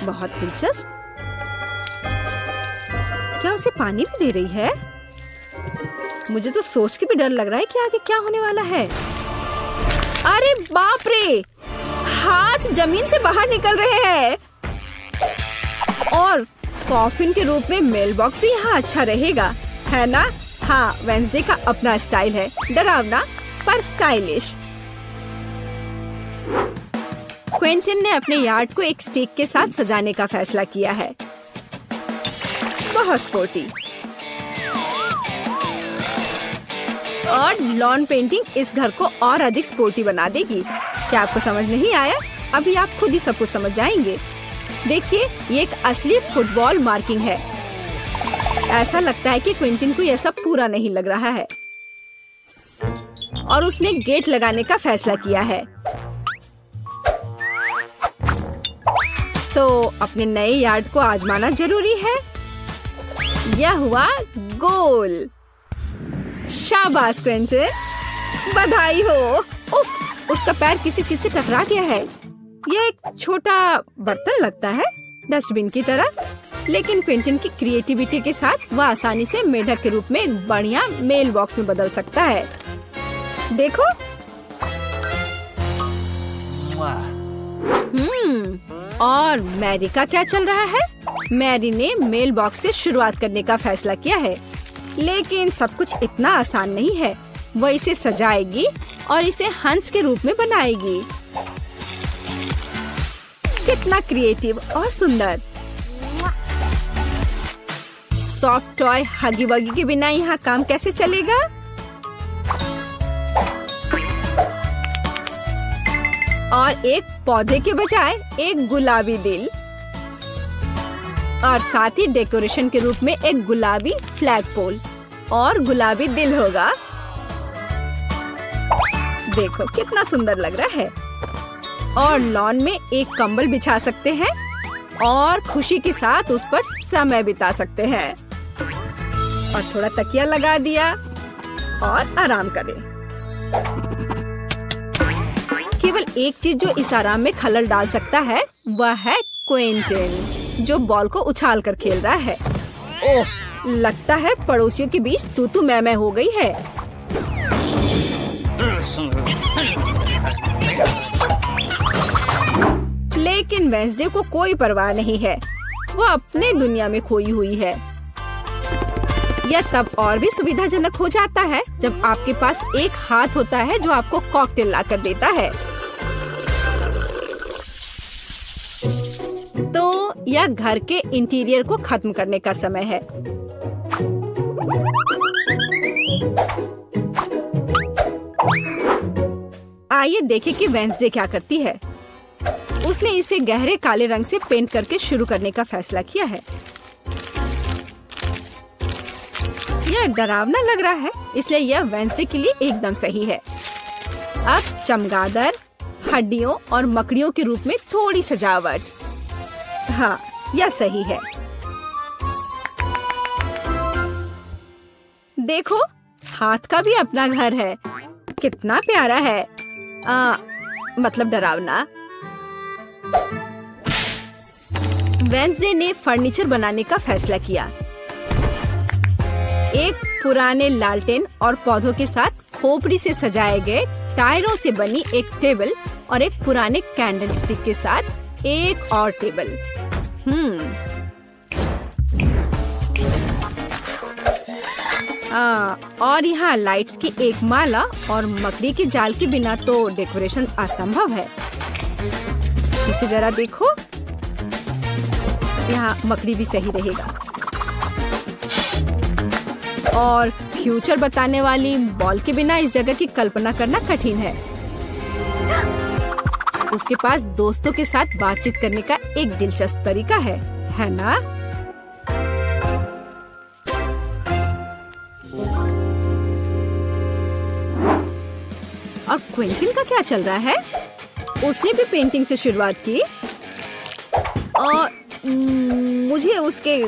बहुत दिलचस्प। क्या उसे पानी भी दे रही है? मुझे तो सोच के भी डर लग रहा है कि आगे क्या होने वाला है। अरे बाप रे, हाथ जमीन से बाहर निकल रहे हैं। और कॉफिन के रूप में मेल बॉक्स भी यहाँ अच्छा रहेगा, है ना? हाँ, वेंसडे का अपना स्टाइल है, डरावना पर स्टाइलिश। क्विंटन ने अपने यार्ड को एक स्टिक के साथ सजाने का फैसला किया है। बहुत स्पोर्टी। और लॉन पेंटिंग इस घर को और अधिक स्पोर्टी बना देगी। क्या आपको समझ नहीं आया? अभी आप खुद ही सब कुछ समझ जाएंगे। देखिए, ये एक असली फुटबॉल मार्किंग है। ऐसा लगता है कि क्विंटन को यह सब पूरा नहीं लग रहा है और उसने गेट लगाने का फैसला किया है। तो अपने नए यार्ड को आजमाना जरूरी है। यह हुआ गोल। शाबाश क्विंटन, बधाई हो। उफ, उसका पैर किसी चीज से टकरा गया है। यह एक छोटा बर्तन लगता है, डस्टबिन की तरह, लेकिन क्विंटन की क्रिएटिविटी के साथ वह आसानी से मेढक के रूप में एक बढ़िया मेल बॉक्स में बदल सकता है। देखो। और मैरी का क्या चल रहा है? मैरी ने मेल बॉक्स से शुरुआत करने का फैसला किया है, लेकिन सब कुछ इतना आसान नहीं है। वह इसे सजाएगी और इसे हंस के रूप में बनाएगी। कितना क्रिएटिव और सुंदर। सॉफ्ट टॉय हगी वगी के बिना यहाँ काम कैसे चलेगा? और एक पौधे के बजाय एक गुलाबी दिल, और साथ ही डेकोरेशन के रूप में एक गुलाबी फ्लैग पोल और गुलाबी दिल होगा। देखो कितना सुंदर लग रहा है। और लॉन में एक कंबल बिछा सकते हैं और खुशी के साथ उस पर समय बिता सकते हैं। और थोड़ा तकिया लगा दिया और आराम करें। केवल एक चीज जो इस आराम में खलल डाल सकता है वह है क्विंटन, जो बॉल को उछाल कर खेल रहा है। ओह, लगता है पड़ोसियों के बीच तू मैं हो गई है। लेकिन वेंसडे को कोई परवाह नहीं है। वो अपने दुनिया में खोई हुई है। यह तब और भी सुविधाजनक हो जाता है जब आपके पास एक हाथ होता है जो आपको कॉकटेल ला कर देता है। तो यह घर के इंटीरियर को खत्म करने का समय है। आइए देखें कि वेंसडे क्या करती है। उसने इसे गहरे काले रंग से पेंट करके शुरू करने का फैसला किया है। यह डरावना लग रहा है, इसलिए यह वेंसडे के लिए एकदम सही है। अब चमगादड़, हड्डियों और मकड़ियों के रूप में थोड़ी सजावट। हाँ, यह सही है। देखो, हाथ का भी अपना घर है। कितना प्यारा है। मतलब डरावना। वेंसडे ने फर्नीचर बनाने का फैसला किया। एक पुराने लालटेन और पौधों के साथ खोपड़ी से सजाए गए टायरों से बनी एक टेबल और एक पुराने कैंडल स्टिक के साथ एक और टेबल। और यहाँ लाइट्स की एक माला और मकड़ी के जाल के बिना तो डेकोरेशन असंभव है। इसे जरा देखो, यहाँ मकड़ी भी सही रहेगा। और फ्यूचर बताने वाली बॉल के बिना इस जगह की कल्पना करना कठिन है। उसके पास दोस्तों के साथ बातचीत करने का एक दिलचस्प तरीका है ना? और क्विंटन का क्या चल रहा है? उसने भी पेंटिंग से शुरुआत की और मुझे उसके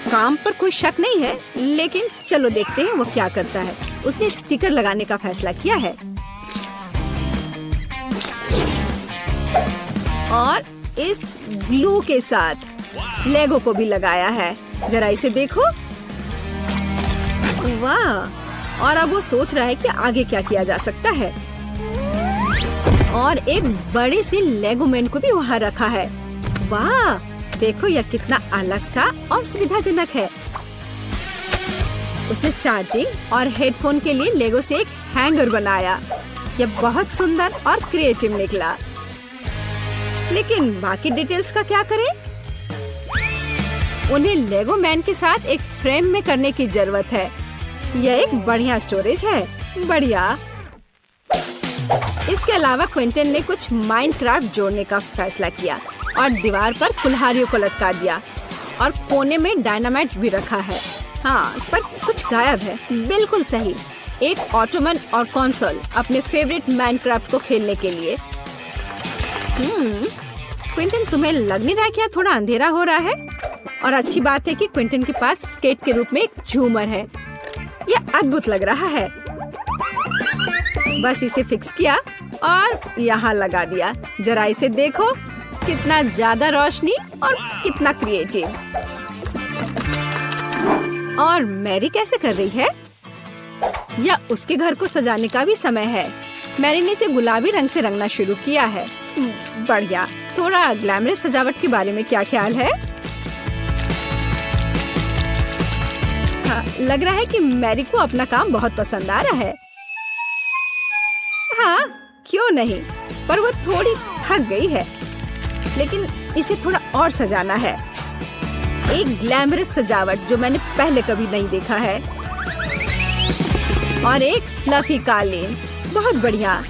काम पर कोई शक नहीं है, लेकिन चलो देखते हैं वो क्या करता है। उसने स्टिकर लगाने का फैसला किया है और इस ग्लू के साथ लेगो को भी लगाया है। जरा इसे देखो। वाह! और अब वो सोच रहा है कि आगे क्या किया जा सकता है। और एक बड़े से लेगो मैन को भी वहाँ रखा है। वाह! देखो यह कितना अलग सा और सुविधाजनक है। उसने चार्जिंग और हेडफोन के लिए लेगो से एक हैंगर बनाया। यह बहुत सुंदर और क्रिएटिव निकला। लेकिन बाकी डिटेल्स का क्या करें? उन्हें लेगो मैन के साथ एक फ्रेम में करने की जरूरत है। यह एक बढ़िया स्टोरेज है। बढ़िया। इसके अलावा क्विंटन ने कुछ माइनक्राफ्ट जोड़ने का फैसला किया और दीवार पर कुल्हाड़ियों को लटका दिया और कोने में डायनामाइट भी रखा है। हाँ, पर कुछ गायब है। बिल्कुल सही। एक ऑटोमन और कंसोल अपने फेवरेट माइनक्राफ्ट को खेलने के लिए। क्विंटन, तुम्हें लग नहीं रहा क्या थोड़ा अंधेरा हो रहा है? और अच्छी बात है कि क्विंटन के पास स्केट के रूप में एक झूमर है। यह अद्भुत लग रहा है। बस इसे फिक्स किया और यहाँ लगा दिया। जरा इसे देखो, कितना ज्यादा रोशनी और कितना क्रिएटिव। और मैरी कैसे कर रही है? या उसके घर को सजाने का भी समय है। मैरी ने इसे गुलाबी रंग से रंगना शुरू किया है। बढ़िया। थोड़ा ग्लैमरस सजावट के बारे में क्या ख्याल है? हाँ, लग रहा है कि मैरी को अपना काम बहुत पसंद आ रहा है। हाँ, क्यों नहीं, पर वो थोड़ी थक गई है। लेकिन इसे थोड़ा और सजाना है। एक ग्लैमरस सजावट जो मैंने पहले कभी नहीं देखा है। और एक फ्लफी कालीन। बहुत बढ़िया।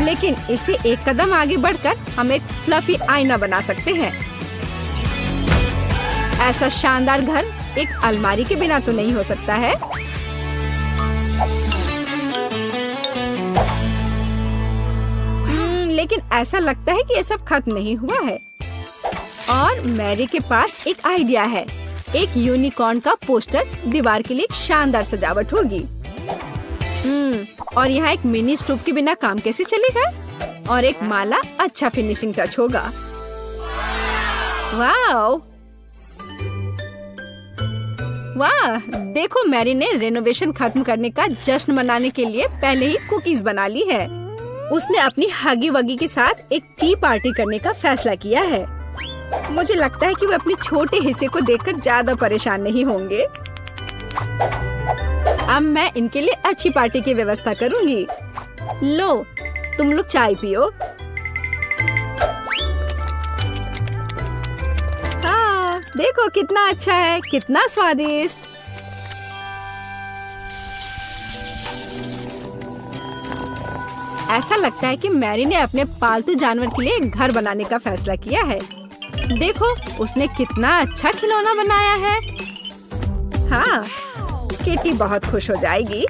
लेकिन इसे एक कदम आगे बढ़कर हम एक फ्लफी आईना बना सकते हैं। ऐसा शानदार घर एक अलमारी के बिना तो नहीं हो सकता है। लेकिन ऐसा लगता है कि ये सब खत्म नहीं हुआ है। और मैरी के पास एक आइडिया है। एक यूनिकॉर्न का पोस्टर दीवार के लिए एक शानदार सजावट होगी। और यहाँ एक मिनी स्टोव के बिना काम कैसे चलेगा? और एक माला अच्छा फिनिशिंग टच होगा। वाह! वाह! देखो, मैरी ने रेनोवेशन खत्म करने का जश्न मनाने के लिए पहले ही कुकीज बना ली है। उसने अपनी हगी वगी के साथ एक टी पार्टी करने का फैसला किया है। मुझे लगता है कि वो अपने छोटे हिस्से को देखकर ज्यादा परेशान नहीं होंगे। अब मैं इनके लिए अच्छी पार्टी की व्यवस्था करूंगी। लो, तुम लोग चाय पियो। हाँ, देखो कितना अच्छा है, कितना स्वादिष्ट। ऐसा लगता है कि मैरी ने अपने पालतू जानवर के लिए एक घर बनाने का फैसला किया है। देखो, उसने कितना अच्छा खिलौना बनाया है। हाँ, किटी बहुत खुश हो जाएगी।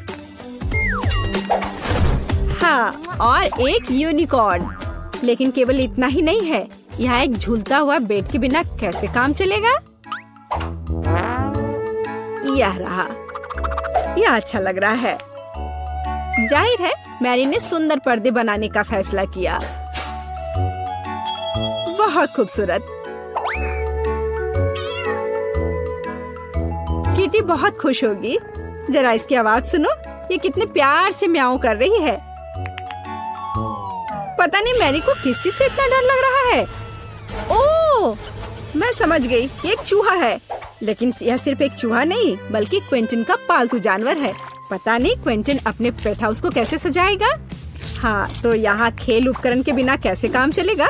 हाँ, और एक यूनिकॉर्न। लेकिन केवल इतना ही नहीं है। यहाँ एक झूलता हुआ बेड के बिना कैसे काम चलेगा? यह रहा। यह अच्छा लग रहा है। जाहिर है मैरी ने सुंदर पर्दे बनाने का फैसला किया। बहुत खूबसूरत। किटी बहुत खुश होगी। जरा इसकी आवाज सुनो, ये कितने प्यार से म्याऊं कर रही है। पता नहीं मैरी को किस चीज से इतना डर लग रहा है। ओह, मैं समझ गई, ये एक चूहा है। लेकिन यह सिर्फ एक चूहा नहीं, बल्कि क्विंटन का पालतू जानवर है। पता नहीं क्विंटन अपने पेट हाउस को कैसे सजाएगा। हाँ, तो यहाँ खेल उपकरण के बिना कैसे काम चलेगा?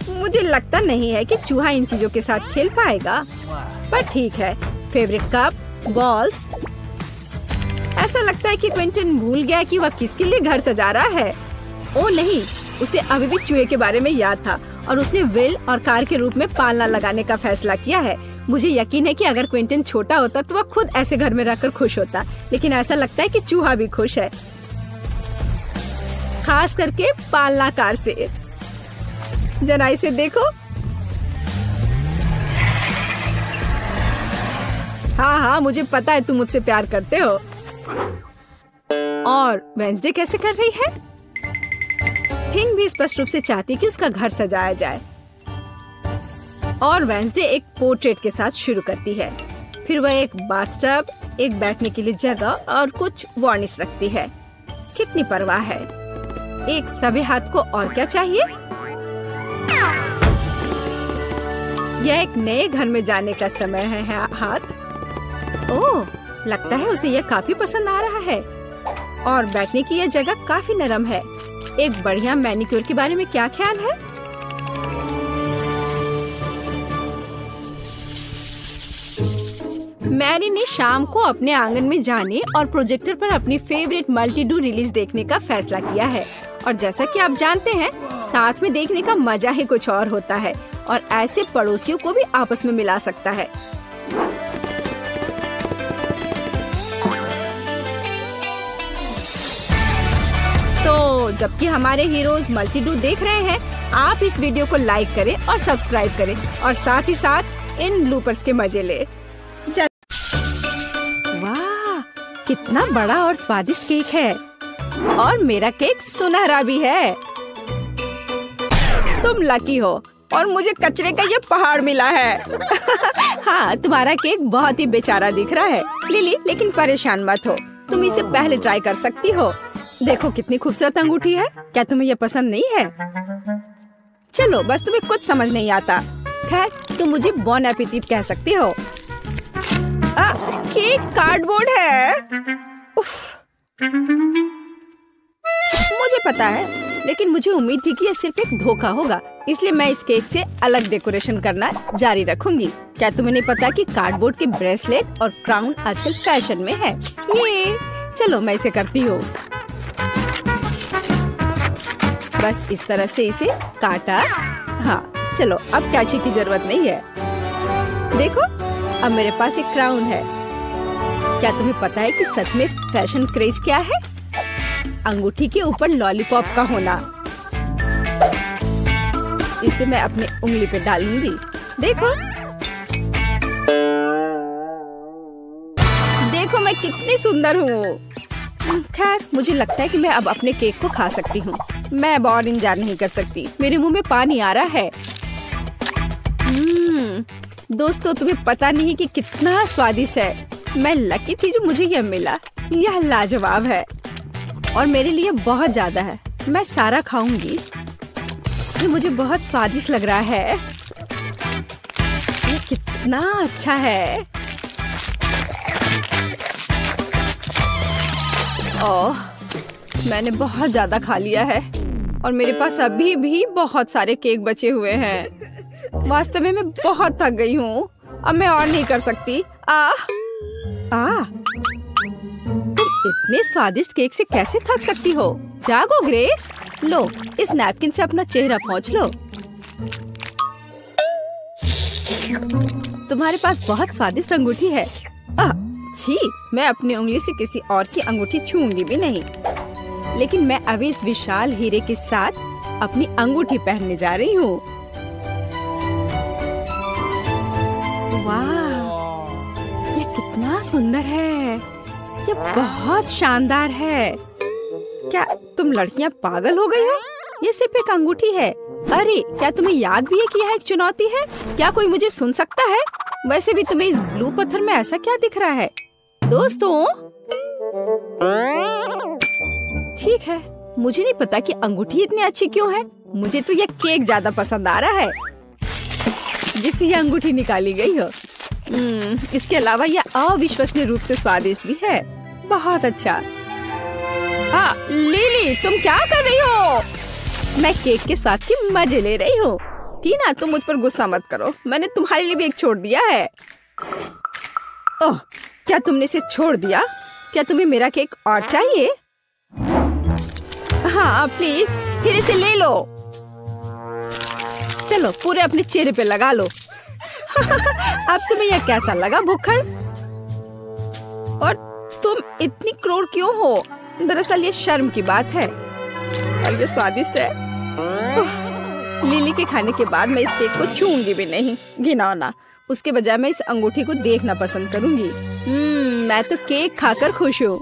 मुझे लगता नहीं है कि चूहा इन चीजों के साथ खेल पाएगा। पर ठीक है, फेवरेट कप, बॉल्स। ऐसा लगता है कि क्विंटन भूल गया कि वह किसके लिए घर सजा रहा है। ओ नहीं, उसे अभी भी चूहे के बारे में याद था और उसने व्हील और कार के रूप में पालना लगाने का फैसला किया है। मुझे यकीन है कि अगर क्विंटन छोटा होता तो वह खुद ऐसे घर में रहकर खुश होता। लेकिन ऐसा लगता है कि चूहा भी खुश है, खास करके पालना कार से। जरा इसे देखो। हाँ हाँ, मुझे पता है तुम मुझसे प्यार करते हो। और वेंसडे कैसे कर रही है? थिंग भी स्पष्ट रूप से चाहती कि उसका घर सजाया जाए। और वेंसडे एक पोर्ट्रेट के साथ शुरू करती है। फिर वह एक बाथटब, एक बैठने के लिए जगह और कुछ वार्निश रखती है। कितनी परवाह है। एक सभी हाथ को और क्या चाहिए। यह एक नए घर में जाने का समय है हाथ। ओह, लगता है उसे यह काफी पसंद आ रहा है। और बैठने की यह जगह काफी नरम है। एक बढ़िया मैनिक्योर के बारे में क्या ख्याल है? मैरी ने शाम को अपने आंगन में जाने और प्रोजेक्टर पर अपनी फेवरेट मल्टी-डू रिलीज देखने का फैसला किया है। और जैसा कि आप जानते हैं, साथ में देखने का मजा ही कुछ और होता है और ऐसे पड़ोसियों को भी आपस में मिला सकता है। तो जबकि हमारे हीरोज मल्टी-डू देख रहे हैं, आप इस वीडियो को लाइक करें और सब्सक्राइब करें और साथ ही साथ इन ब्लूपर्स के मजे ले। वाह, कितना बड़ा और स्वादिष्ट केक है। और मेरा केक सुनहरा भी है। तुम लकी हो और मुझे कचरे का ये पहाड़ मिला है। हाँ, तुम्हारा केक बहुत ही बेचारा दिख रहा है लिली, लेकिन परेशान मत हो, तुम इसे पहले ट्राई कर सकती हो। देखो कितनी खूबसूरत अंगूठी है। क्या तुम्हें ये पसंद नहीं है? चलो, बस तुम्हें कुछ समझ नहीं आता। खैर, तुम मुझे बॉन एपेटिट कह सकती हो। केक कार्डबोर्ड है। उफ। मुझे पता है, लेकिन मुझे उम्मीद थी कि यह सिर्फ एक धोखा होगा, इसलिए मैं इस केक से अलग डेकोरेशन करना जारी रखूंगी। क्या तुम्हें नहीं पता कि कार्डबोर्ड के ब्रेसलेट और क्राउन आजकल फैशन में है? ये चलो, मैं इसे करती हूँ। बस इस तरह से इसे काटा। हाँ, चलो, अब कैची की जरूरत नहीं है। देखो, अब मेरे पास एक क्राउन है। क्या तुम्हें पता है कि सच में फैशन क्रेज क्या है? अंगूठी के ऊपर लॉलीपॉप का होना। इसे मैं अपनी उंगली पे डालूंगी। देखो, देखो मैं कितनी सुंदर हूँ। खैर, मुझे लगता है कि मैं अब अपने केक को खा सकती हूँ। मैं अब और इंतजार नहीं कर सकती। मेरे मुंह में पानी आ रहा है। दोस्तों, तुम्हें पता नहीं कि कितना स्वादिष्ट है। मैं लकी थी जो मुझे यह मिला। यह लाजवाब है और मेरे लिए बहुत ज्यादा है। मैं सारा खाऊंगी। ये मुझे बहुत स्वादिष्ट लग रहा है। ये कितना अच्छा है। ओह, मैंने बहुत ज्यादा खा लिया है और मेरे पास अभी भी बहुत सारे केक बचे हुए हैं। वास्तव में मैं बहुत थक गई हूँ। अब मैं और नहीं कर सकती। तुम इतने स्वादिष्ट केक से कैसे थक सकती हो? जागो ग्रेस। लो, इस नैपकिन से अपना चेहरा पोंछ लो। तुम्हारे पास बहुत स्वादिष्ट अंगूठी है। छी, मैं अपनी उंगली से किसी और की अंगूठी छूंगी भी नहीं। लेकिन मैं अभी इस विशाल हीरे के साथ अपनी अंगूठी पहनने जा रही हूँ। वाह, ये कितना सुंदर है। ये बहुत शानदार है। क्या तुम लड़कियां पागल हो गई हो? ये सिर्फ एक अंगूठी है। अरे, क्या तुम्हें याद भी है कि यह एक चुनौती है? क्या कोई मुझे सुन सकता है? वैसे भी तुम्हें इस ब्लू पत्थर में ऐसा क्या दिख रहा है? दोस्तों, ठीक है, मुझे नहीं पता कि अंगूठी इतनी अच्छी क्यों है। मुझे तो यह केक ज्यादा पसंद आ रहा है जिससे यह अंगूठी निकाली गई हो। इसके अलावा यह अविश्वसनीय रूप से स्वादिष्ट भी है। बहुत अच्छा। लिली, तुम क्या कर रही हो? मैं केक के स्वाद की मजे ले रही हूँ। टीना, तुम मुझ पर गुस्सा मत करो। मैंने तुम्हारे लिए भी एक छोड़ दिया है। ओह, क्या तुमने इसे छोड़ दिया? क्या तुम्हें मेरा केक और चाहिए? हाँ, प्लीज, फिर इसे ले लो। चलो, पूरे अपने चेहरे पे लगा लो। अब तुम्हें यह कैसा लगा भुक्खड़? और तुम इतनी क्रूर क्यों हो? दरअसल ये शर्म की बात है और ये स्वादिष्ट है। लिली के खाने के बाद मैं इस केक को छूंगी भी नहीं। घिनौना। उसके बजाय मैं इस अंगूठी को देखना पसंद करूंगी। मैं तो केक खाकर खुश हूँ।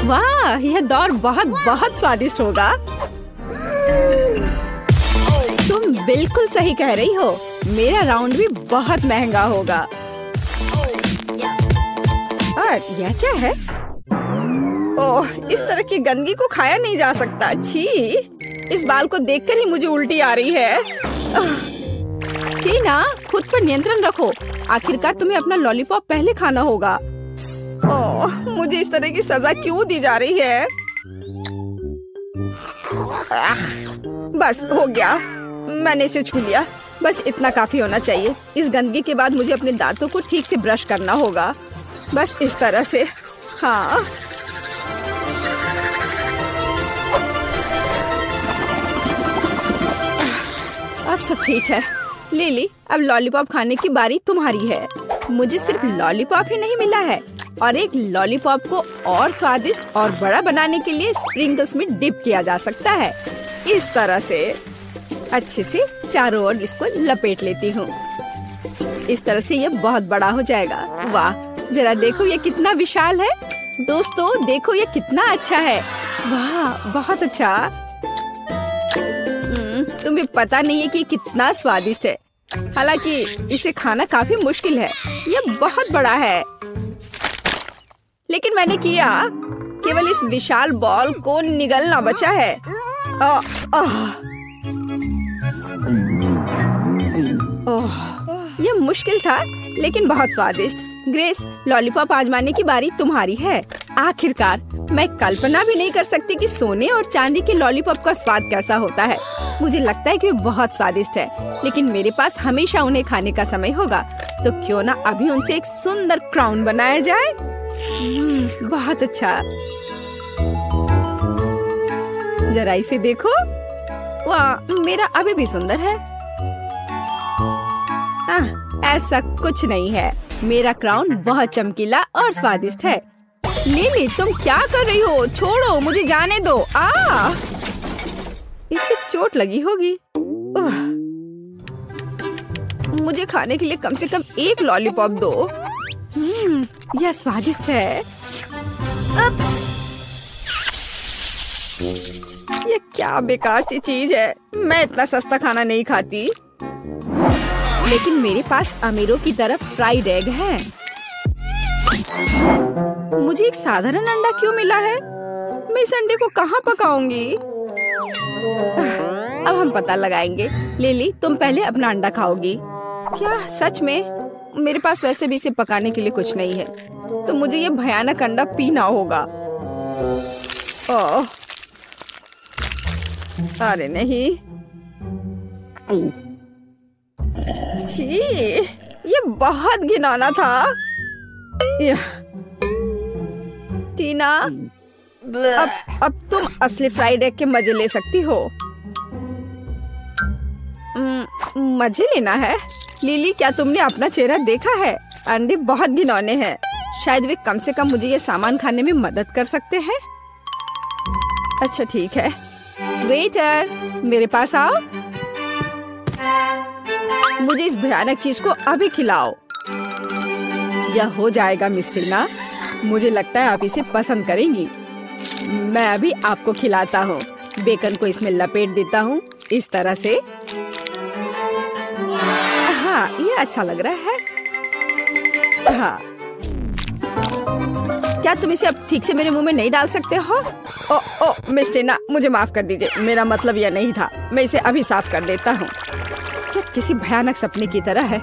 वाह, यह दौर बहुत बहुत स्वादिष्ट होगा। तुम तुम बिल्कुल सही कह रही हो, मेरा राउंड भी बहुत महंगा होगा। और यह क्या है? ओह, इस तरह की गंदगी को खाया नहीं जा सकता। छी, इस बाल को देखकर ही मुझे उल्टी आ रही है। टीना, खुद पर नियंत्रण रखो। आखिरकार तुम्हें अपना लॉलीपॉप पहले खाना होगा। ओह, मुझे इस तरह की सजा क्यों दी जा रही है? बस हो गया, मैंने इसे छू लिया। बस इतना काफी होना चाहिए। इस गंदगी के बाद मुझे अपने दांतों को ठीक से ब्रश करना होगा। बस इस तरह से। हाँ, अब सब ठीक है। लिली, अब लॉलीपॉप खाने की बारी तुम्हारी है। मुझे सिर्फ लॉलीपॉप ही नहीं मिला है, और एक लॉलीपॉप को और स्वादिष्ट और बड़ा बनाने के लिए स्प्रिंकल्स में डिप किया जा सकता है। इस तरह से अच्छे से चारों ओर इसको लपेट लेती हूँ। इस तरह से ये बहुत बड़ा हो जाएगा। वाह, जरा देखो ये कितना विशाल है। दोस्तों देखो ये कितना अच्छा है। वाह, बहुत अच्छा। तुम्हें पता नहीं है कि कितना स्वादिष्ट है। हालांकि इसे खाना काफी मुश्किल है, ये बहुत बड़ा है। लेकिन मैंने किया। केवल इस विशाल बॉल को निगलना बचा है। ये मुश्किल था, लेकिन बहुत स्वादिष्ट। ग्रेस, लॉलीपॉप आजमाने की बारी तुम्हारी है। आखिरकार मैं कल्पना भी नहीं कर सकती कि सोने और चांदी के लॉलीपॉप का स्वाद कैसा होता है। मुझे लगता है कि वो बहुत स्वादिष्ट है, लेकिन मेरे पास हमेशा उन्हें खाने का समय होगा। तो क्यों ना अभी उनसे एक सुंदर क्राउन बनाया जाए। बहुत अच्छा। जरा इसे देखो। वाह, मेरा अभी भी सुंदर है। ऐसा कुछ नहीं है। मेरा क्राउन बहुत चमकीला और स्वादिष्ट है। लिली, तुम क्या कर रही हो? छोड़ो, मुझे जाने दो। इससे चोट लगी होगी। मुझे खाने के लिए कम से कम एक लॉलीपॉप दो। यह स्वादिष्ट है। ये क्या बेकार सी चीज है। मैं इतना सस्ता खाना नहीं खाती। लेकिन मेरे पास अमीरों की तरफ फ्राइड एग है। मुझे एक साधारण अंडा क्यों मिला है? मैं इस अंडे को कहाँ पकाऊंगी? अब हम पता लगाएंगे। लिली, तुम पहले अपना अंडा खाओगी। क्या सच में? मेरे पास वैसे भी इसे पकाने के लिए कुछ नहीं है, तो मुझे ये भयानक अंडा पीना होगा। ओह, अरे नहीं। छी, ये बहुत घिनौना था। टीना, अब तुम असली फ्राइड एग के मजे ले सकती हो। मजे लेना है? लिली, क्या तुमने अपना चेहरा देखा है? अंडे बहुत घिनौने हैं। शायद वे कम से कम मुझे ये सामान खाने में मदद कर सकते हैं। अच्छा ठीक है। वेटर, मेरे पास आओ। मुझे इस भयानक चीज को अभी खिलाओ। यह हो जाएगा मिस टीना। मुझे लगता है आप इसे पसंद करेंगी। मैं अभी आपको खिलाता हूँ। बेकन को इसमें लपेट देता हूँ, इस तरह से। हाँ, ये अच्छा लग रहा है। हाँ, क्या तुम इसे अब ठीक से मेरे मुंह में नहीं डाल सकते हो? ओ मिस टीना, मुझे माफ कर दीजिए। मेरा मतलब यह नहीं था। मैं इसे अभी साफ कर देता हूँ। क्या किसी भयानक सपने की तरह है।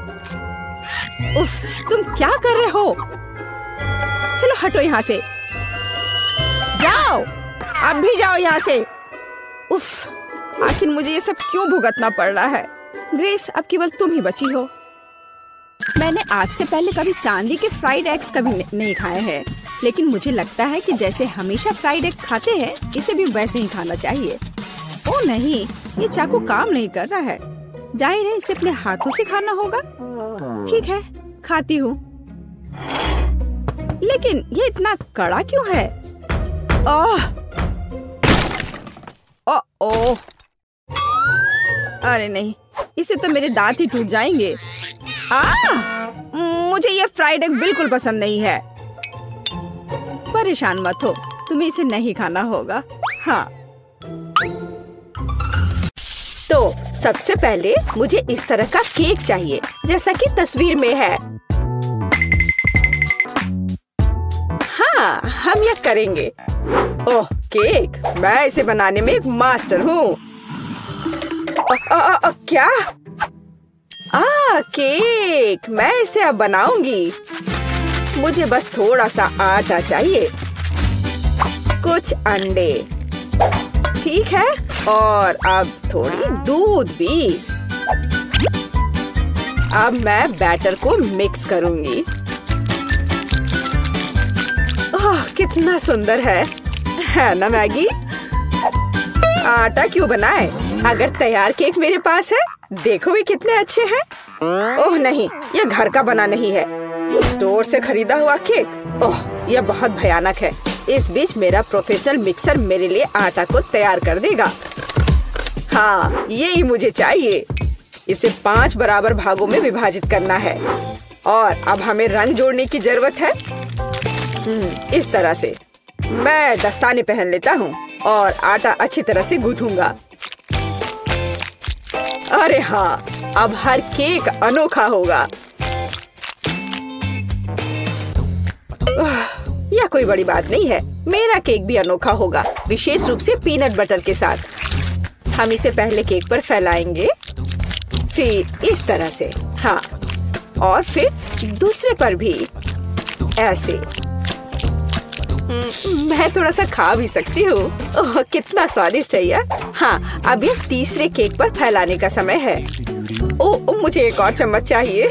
उफ, तुम क्या कर रहे हो? चलो हटो यहाँ से। जाओ, अब भी जाओ यहाँ से। उफ, आखिर मुझे ये सब क्यों भुगतना पड़ रहा है? ग्रेस, अब केवल तुम ही बची हो। मैंने आज से पहले कभी चांदी के फ्राइड एग्स कभी नहीं खाए हैं, लेकिन मुझे लगता है कि जैसे हमेशा फ्राइड एग खाते हैं, इसे भी वैसे ही खाना चाहिए। ओ नहीं, ये चाकू काम नहीं कर रहा है। जाहिर है इसे अपने हाथों से खाना होगा। ठीक है, खाती हूँ। लेकिन ये इतना कड़ा क्यों है? ओह, अरे नहीं, इसे तो मेरे दांत ही टूट जाएंगे। मुझे ये फ्राइड एग बिल्कुल पसंद नहीं है। परेशान मत हो, तुम्हें इसे नहीं खाना होगा। हाँ, तो सबसे पहले मुझे इस तरह का केक चाहिए जैसा कि तस्वीर में है। हाँ, हम यह करेंगे। ओह, केक! मैं इसे बनाने में एक मास्टर हूँ। क्या? केक! मैं इसे अब बनाऊंगी। मुझे बस थोड़ा सा आटा चाहिए, कुछ अंडे, ठीक है, और अब थोड़ी दूध भी। अब मैं बैटर को मिक्स करूंगी। ओह, कितना सुंदर है ना मैगी? आटा क्यों बनाए? अगर तैयार केक मेरे पास है, देखो वे कितने अच्छे हैं। ओह नहीं, यह घर का बना नहीं है, स्टोर से खरीदा हुआ केक। ओह, यह बहुत भयानक है। इस बीच मेरा प्रोफेशनल मिक्सर मेरे लिए आटा को तैयार कर देगा। हाँ, यही मुझे चाहिए। इसे 5 बराबर भागों में विभाजित करना है और अब हमें रंग जोड़ने की जरूरत है। इस तरह से मैं दस्ताने पहन लेता हूँ और आटा अच्छी तरह से गूंथूंगा। अरे हाँ, अब हर केक अनोखा होगा। यह कोई बड़ी बात नहीं है, मेरा केक भी अनोखा होगा, विशेष रूप से पीनट बटर के साथ। हम इसे पहले केक पर फैलाएंगे, फिर इस तरह से, हाँ, और फिर दूसरे पर भी ऐसे। मैं थोड़ा सा खा भी सकती हूँ। ओह, कितना स्वादिष्ट है यह। हाँ, अब ये तीसरे केक पर फैलाने का समय है। ओह, मुझे एक और चम्मच चाहिए।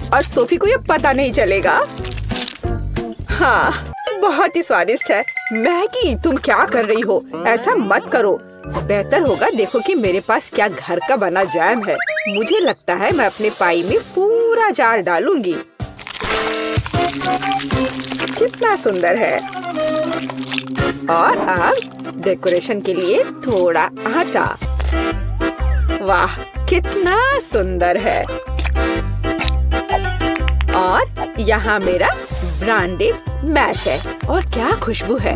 और सोफी को ये पता नहीं चलेगा। हाँ, बहुत ही स्वादिष्ट है। मैगी, तुम क्या कर रही हो? ऐसा मत करो। बेहतर होगा देखो कि मेरे पास क्या घर का बना जैम है। मुझे लगता है मैं अपने पाई में पूरा जार डालूंगी। कितना सुंदर है। और अब डेकोरेशन के लिए थोड़ा आटा। वाह, कितना सुंदर है। और यहाँ मेरा ब्रांडेड मैश है और क्या खुशबू है।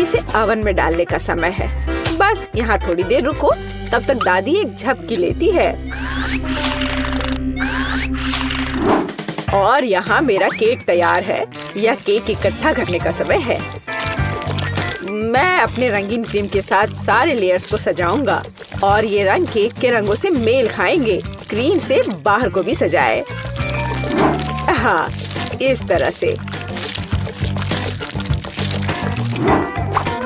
इसे ओवन में डालने का समय है। बस यहाँ थोड़ी देर रुको, तब तक दादी एक झपकी लेती है। और यहाँ मेरा केक तैयार है। यह केक इकट्ठा करने का समय है। मैं अपने रंगीन क्रीम के साथ सारे लेयर्स को सजाऊंगा और ये रंग केक के रंगों से मेल खाएंगे। क्रीम से बाहर को भी सजाए। हाँ, इस तरह से।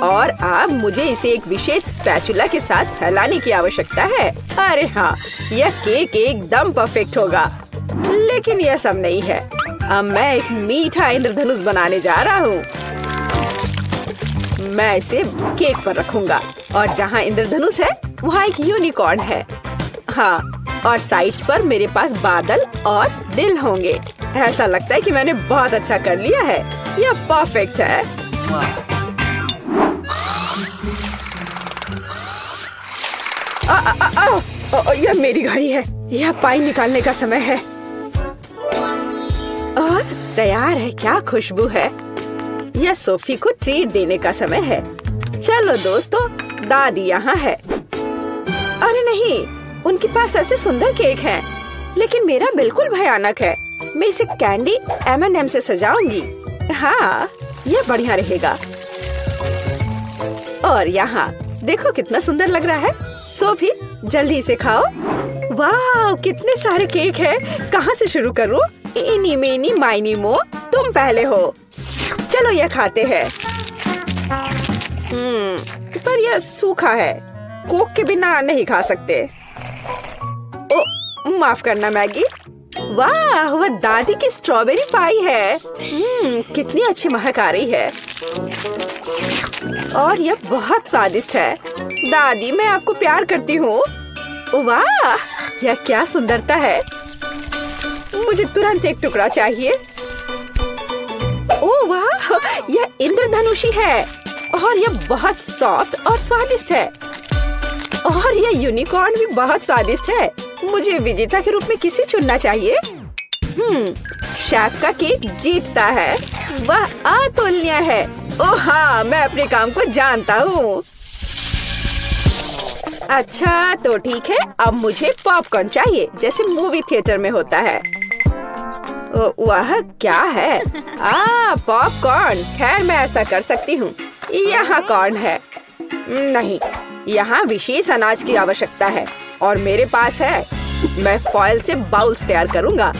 और अब मुझे इसे एक विशेष स्पैचुला के साथ फैलाने की आवश्यकता है। अरे हाँ, यह केक एकदम परफेक्ट होगा। लेकिन यह सब नहीं है। अब मैं एक मीठा इंद्रधनुष बनाने जा रहा हूँ। मैं इसे केक पर रखूंगा और जहाँ इंद्रधनुष है वहाँ एक यूनिकॉर्न है। हाँ, और साइड्स पर मेरे पास बादल और दिल होंगे। ऐसा लगता है कि मैंने बहुत अच्छा कर लिया है। यह परफेक्ट है। यह मेरी घड़ी है। यह पाई निकालने का समय है। और तैयार है। क्या खुशबू है। यह सोफी को ट्रीट देने का समय है। चलो दोस्तों, दादी यहाँ है। अरे नहीं, उनके पास ऐसे सुंदर केक हैं, लेकिन मेरा बिल्कुल भयानक है। मैं इसे कैंडी M&M से सजाऊंगी। हाँ, यह बढ़िया रहेगा। और यहाँ देखो कितना सुंदर लग रहा है। सोफी, जल्दी इसे खाओ। वाह, कितने सारे केक हैं। कहाँ से शुरू करूँ? इनी मेनी माइनी मो, तुम पहले हो। चलो यह खाते हैं। पर यह सूखा है। कोक के बिना नहीं खा सकते। ओ, माफ करना मैगी। वाह, वह दादी की स्ट्रॉबेरी पाई है। कितनी अच्छी महक आ रही है। और यह बहुत स्वादिष्ट है। दादी, मैं आपको प्यार करती हूँ। वाह, यह क्या सुंदरता है। मुझे तुरंत एक टुकड़ा चाहिए। ओह वाह, यह इंद्रधनुषी है और यह बहुत सॉफ्ट और स्वादिष्ट है। और यह यूनिकॉर्न भी बहुत स्वादिष्ट है। मुझे विजेता के रूप में किसे चुनना चाहिए? शेफ का केक जीतता है। वह अतुलनीय है। ओह हाँ, मैं अपने काम को जानता हूँ। अच्छा तो ठीक है, अब मुझे पॉपकॉर्न चाहिए जैसे मूवी थिएटर में होता है। वह क्या है? पॉपकॉर्न। खैर मैं ऐसा कर सकती हूँ। यहाँ कॉर्न है। नहीं, यहाँ विशेष अनाज की आवश्यकता है और मेरे पास है। मैं फॉइल से बाउल्स तैयार करूँगा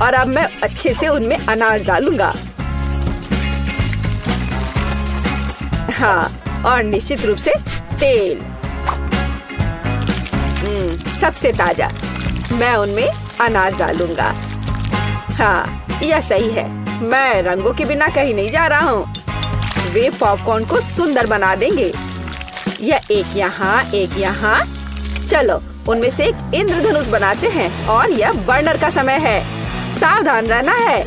और अब मैं अच्छे से उनमें अनाज डालूंगा। हाँ, और निश्चित रूप से तेल। सबसे ताजा। मैं उनमें अनाज डालूंगा। हाँ, यह सही है। मैं रंगों के बिना कहीं नहीं जा रहा हूँ। वे पॉपकॉर्न को सुंदर बना देंगे। यह एक यहाँ, एक यहाँ। चलो उनमें से एक इंद्रधनुष बनाते हैं और यह बर्नर का समय है। सावधान रहना है।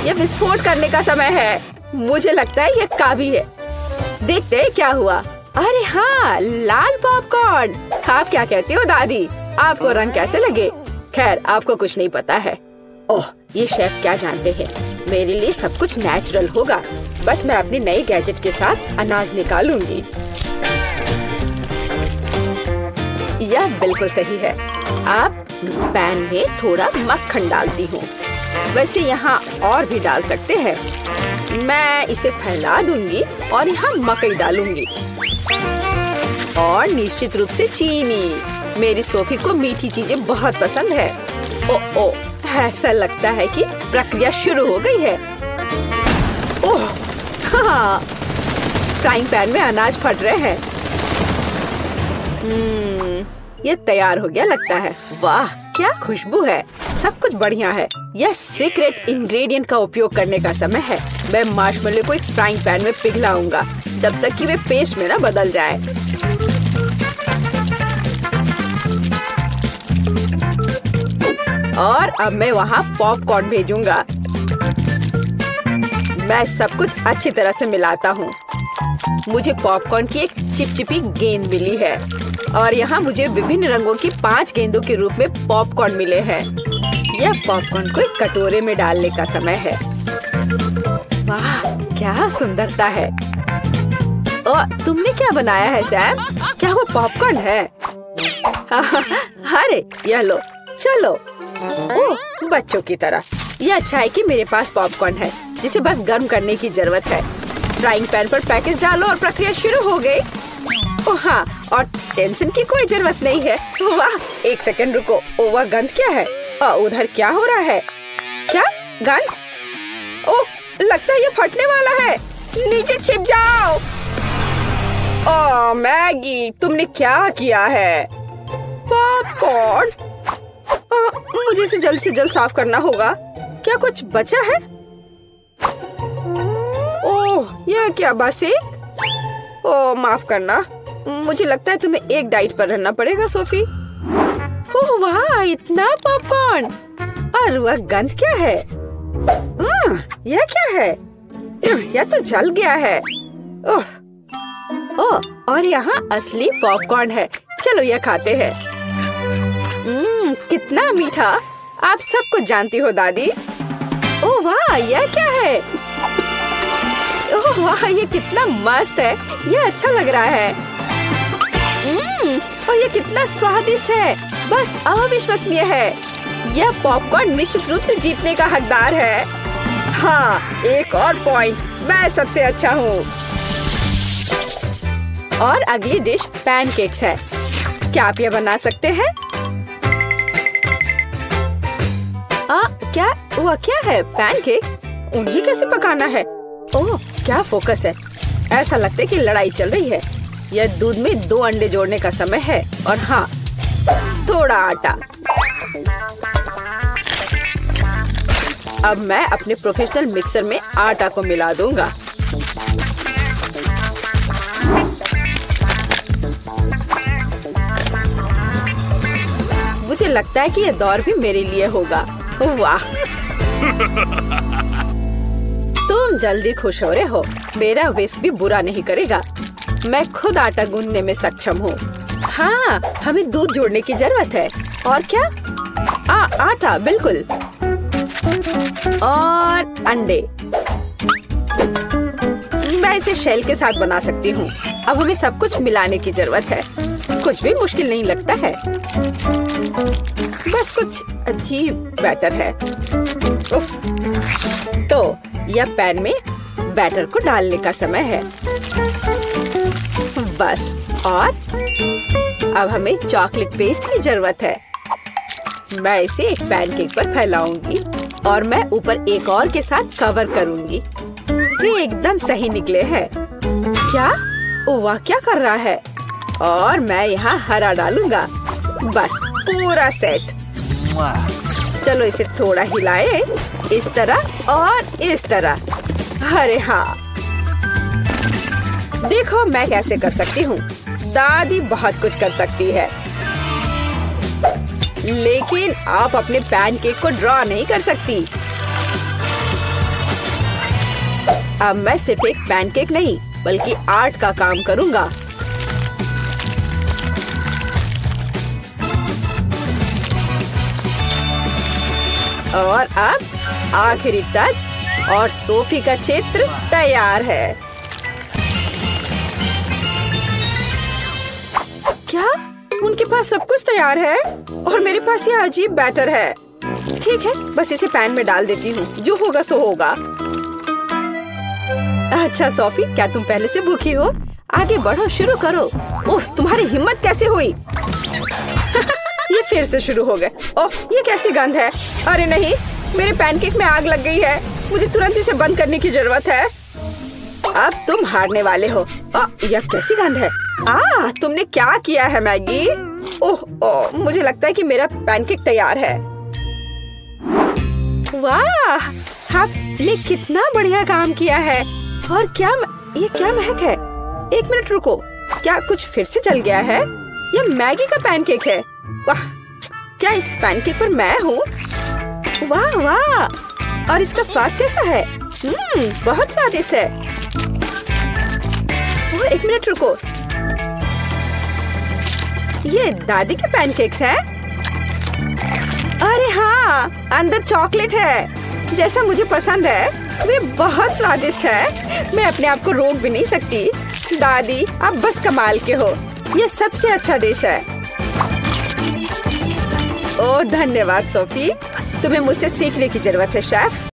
यह विस्फोट करने का समय है। मुझे लगता है यह काफी है। देखते हैं क्या हुआ। अरे हाँ, लाल पॉपकॉर्न। आप क्या कहते हो दादी? आपको रंग कैसे लगे? खैर आपको कुछ नहीं पता है। ओह, ये शेफ क्या जानते हैं। मेरे लिए सब कुछ नेचुरल होगा। बस मैं अपनी नई गैजेट के साथ अनाज निकालूंगी। यह बिल्कुल सही है। अब पैन में थोड़ा मक्खन डालती हूँ। वैसे यहाँ और भी डाल सकते हैं। मैं इसे फैला दूंगी और यहाँ मकई डालूंगी और निश्चित रूप से चीनी। मेरी सोफी को मीठी चीजें बहुत पसंद है। ओ, ऐसा लगता है कि प्रक्रिया शुरू हो गई है। ओह, हाँ, फ्राइंग पैन में अनाज फट रहे हैं। ये तैयार हो गया लगता है। वाह, क्या खुशबू है। सब कुछ बढ़िया है। यह सीक्रेट इंग्रेडिएंट का उपयोग करने का समय है। मैं मार्शमेलो को एक फ्राइंग पैन में पिघलाऊंगा जब तक कि वे पेस्ट में ना बदल जाए। और अब मैं वहाँ पॉपकॉर्न भेजूंगा। मैं सब कुछ अच्छी तरह से मिलाता हूँ। मुझे पॉपकॉर्न की एक चिपचिपी गेंद मिली है और यहाँ मुझे विभिन्न रंगों की 5 गेंदों के रूप में पॉपकॉर्न मिले हैं। यह पॉपकॉर्न को एक कटोरे में डालने का समय है। वाह, क्या सुंदरता है। और तुमने क्या बनाया है सैम? क्या वो पॉपकॉर्न है? अरे यह लो, चलो। ओह, बच्चों की तरह। यह अच्छा है कि मेरे पास पॉपकॉर्न है जिसे बस गर्म करने की जरूरत है। फ्राइंग पैन पर पैकेज डालो और प्रक्रिया शुरू हो गई। ओह हाँ, और टेंशन की कोई जरूरत नहीं है। वाह, एक सेकंड रुको। वह गंध क्या है? उधर क्या हो रहा है? क्या गंध? ओह, लगता है ये फटने वाला है। नीचे छिप जाओ। ओह मैगी, तुमने क्या किया है? पॉपकॉर्न। मुझे इसे जल्द से जल्द साफ करना होगा। क्या कुछ बचा है? ओह, यह क्या बस एक? ओह माफ करना। मुझे लगता है तुम्हें एक डाइट पर रहना पड़ेगा सोफी। ओह वाह, इतना पॉपकॉर्न। और वह गंध क्या है? यह क्या है? यह तो जल गया है। ओह, और यहाँ असली पॉपकॉर्न है। चलो यह खाते हैं। कितना मीठा। आप सब कुछ जानती हो दादी। ओह वाह, यह क्या है? ओह वाह, ये कितना मस्त है। यह अच्छा लग रहा है। और ये कितना स्वादिष्ट है। बस अविश्वसनीय है। यह पॉपकॉर्न निश्चित रूप से जीतने का हकदार है। हाँ, एक और पॉइंट। मैं सबसे अच्छा हूँ। और अगली डिश पैनकेक्स है। क्या आप यह बना सकते हैं? क्या वह क्या है? पैनकेक्स? उन्हें कैसे पकाना है? ओह, क्या फोकस है। ऐसा लगता है कि लड़ाई चल रही है। यह दूध में 2 अंडे जोड़ने का समय है और हाँ, थोड़ा आटा। अब मैं अपने प्रोफेशनल मिक्सर में आटा को मिला दूंगा। मुझे लगता है कि यह दौर भी मेरे लिए होगा। वाह, तुम जल्दी खुश हो रहे हो। मेरा विस्क भी बुरा नहीं करेगा। मैं खुद आटा गूंदने में सक्षम हूँ। हाँ, हमें दूध जोड़ने की जरूरत है। और क्या? आटा, बिल्कुल। और अंडे। मैं इसे शेल के साथ बना सकती हूँ। अब हमें सब कुछ मिलाने की जरूरत है। कुछ भी मुश्किल नहीं लगता है, बस कुछ अजीब बैटर है। उफ। तो यह पैन में बैटर को डालने का समय है। बस, और अब हमें चॉकलेट पेस्ट की जरूरत है। मैं इसे एक पैनकेक पर फैलाऊंगी और मैं ऊपर एक और के साथ कवर करूंगी। ये एकदम सही निकले हैं। क्या? वाह, क्या कर रहा है? और मैं यहाँ हरा डालूंगा। बस पूरा सेट। चलो इसे थोड़ा हिलाए, इस तरह और इस तरह। अरे हाँ, देखो मैं कैसे कर सकती हूँ। दादी बहुत कुछ कर सकती है, लेकिन आप अपने पैनकेक को ड्रॉ नहीं कर सकती। अब मैं सिर्फ एक पैनकेक नहीं बल्कि आर्ट का काम करूँगा। और अब आखिरी टच और सोफी का चित्र तैयार है। क्या? उनके पास सब कुछ तैयार है और मेरे पास यह अजीब बैटर है। ठीक है, बस इसे पैन में डाल देती हूँ। जो होगा सो होगा। अच्छा सोफी, क्या तुम पहले से भूखी हो? आगे बढ़ो, शुरू करो। ओह, तुम्हारी हिम्मत कैसे हुई? ये फिर से शुरू हो गए। ओह, ये कैसी गंध है? अरे नहीं, मेरे पैनकेक में आग लग गई है। मुझे तुरंत इसे बंद करने की जरूरत है। अब तुम हारने वाले हो। यह कैसी गंध है? तुमने क्या किया है मैगी? ओह, मुझे लगता है कि मेरा पैनकेक तैयार है। वाह, आपने कितना बढ़िया काम किया है। और ये क्या महक है? एक मिनट रुको, क्या कुछ फिर से जल गया है? यह मैगी का पैनकेक है। वाह, क्या इस पैनकेक पर मैं हूँ? वाह वाह, और इसका स्वाद कैसा है? बहुत स्वादिष्ट है। एक मिनट रुको, ये दादी के पैनकेक्स हैं? अरे हाँ, अंदर चॉकलेट है, जैसा मुझे पसंद है। वे बहुत स्वादिष्ट है। मैं अपने आप को रोक भी नहीं सकती। दादी, आप बस कमाल के हो। ये सबसे अच्छा डिश है। ओह धन्यवाद सोफी, तुम्हें मुझसे सीखने की जरूरत है शेफ।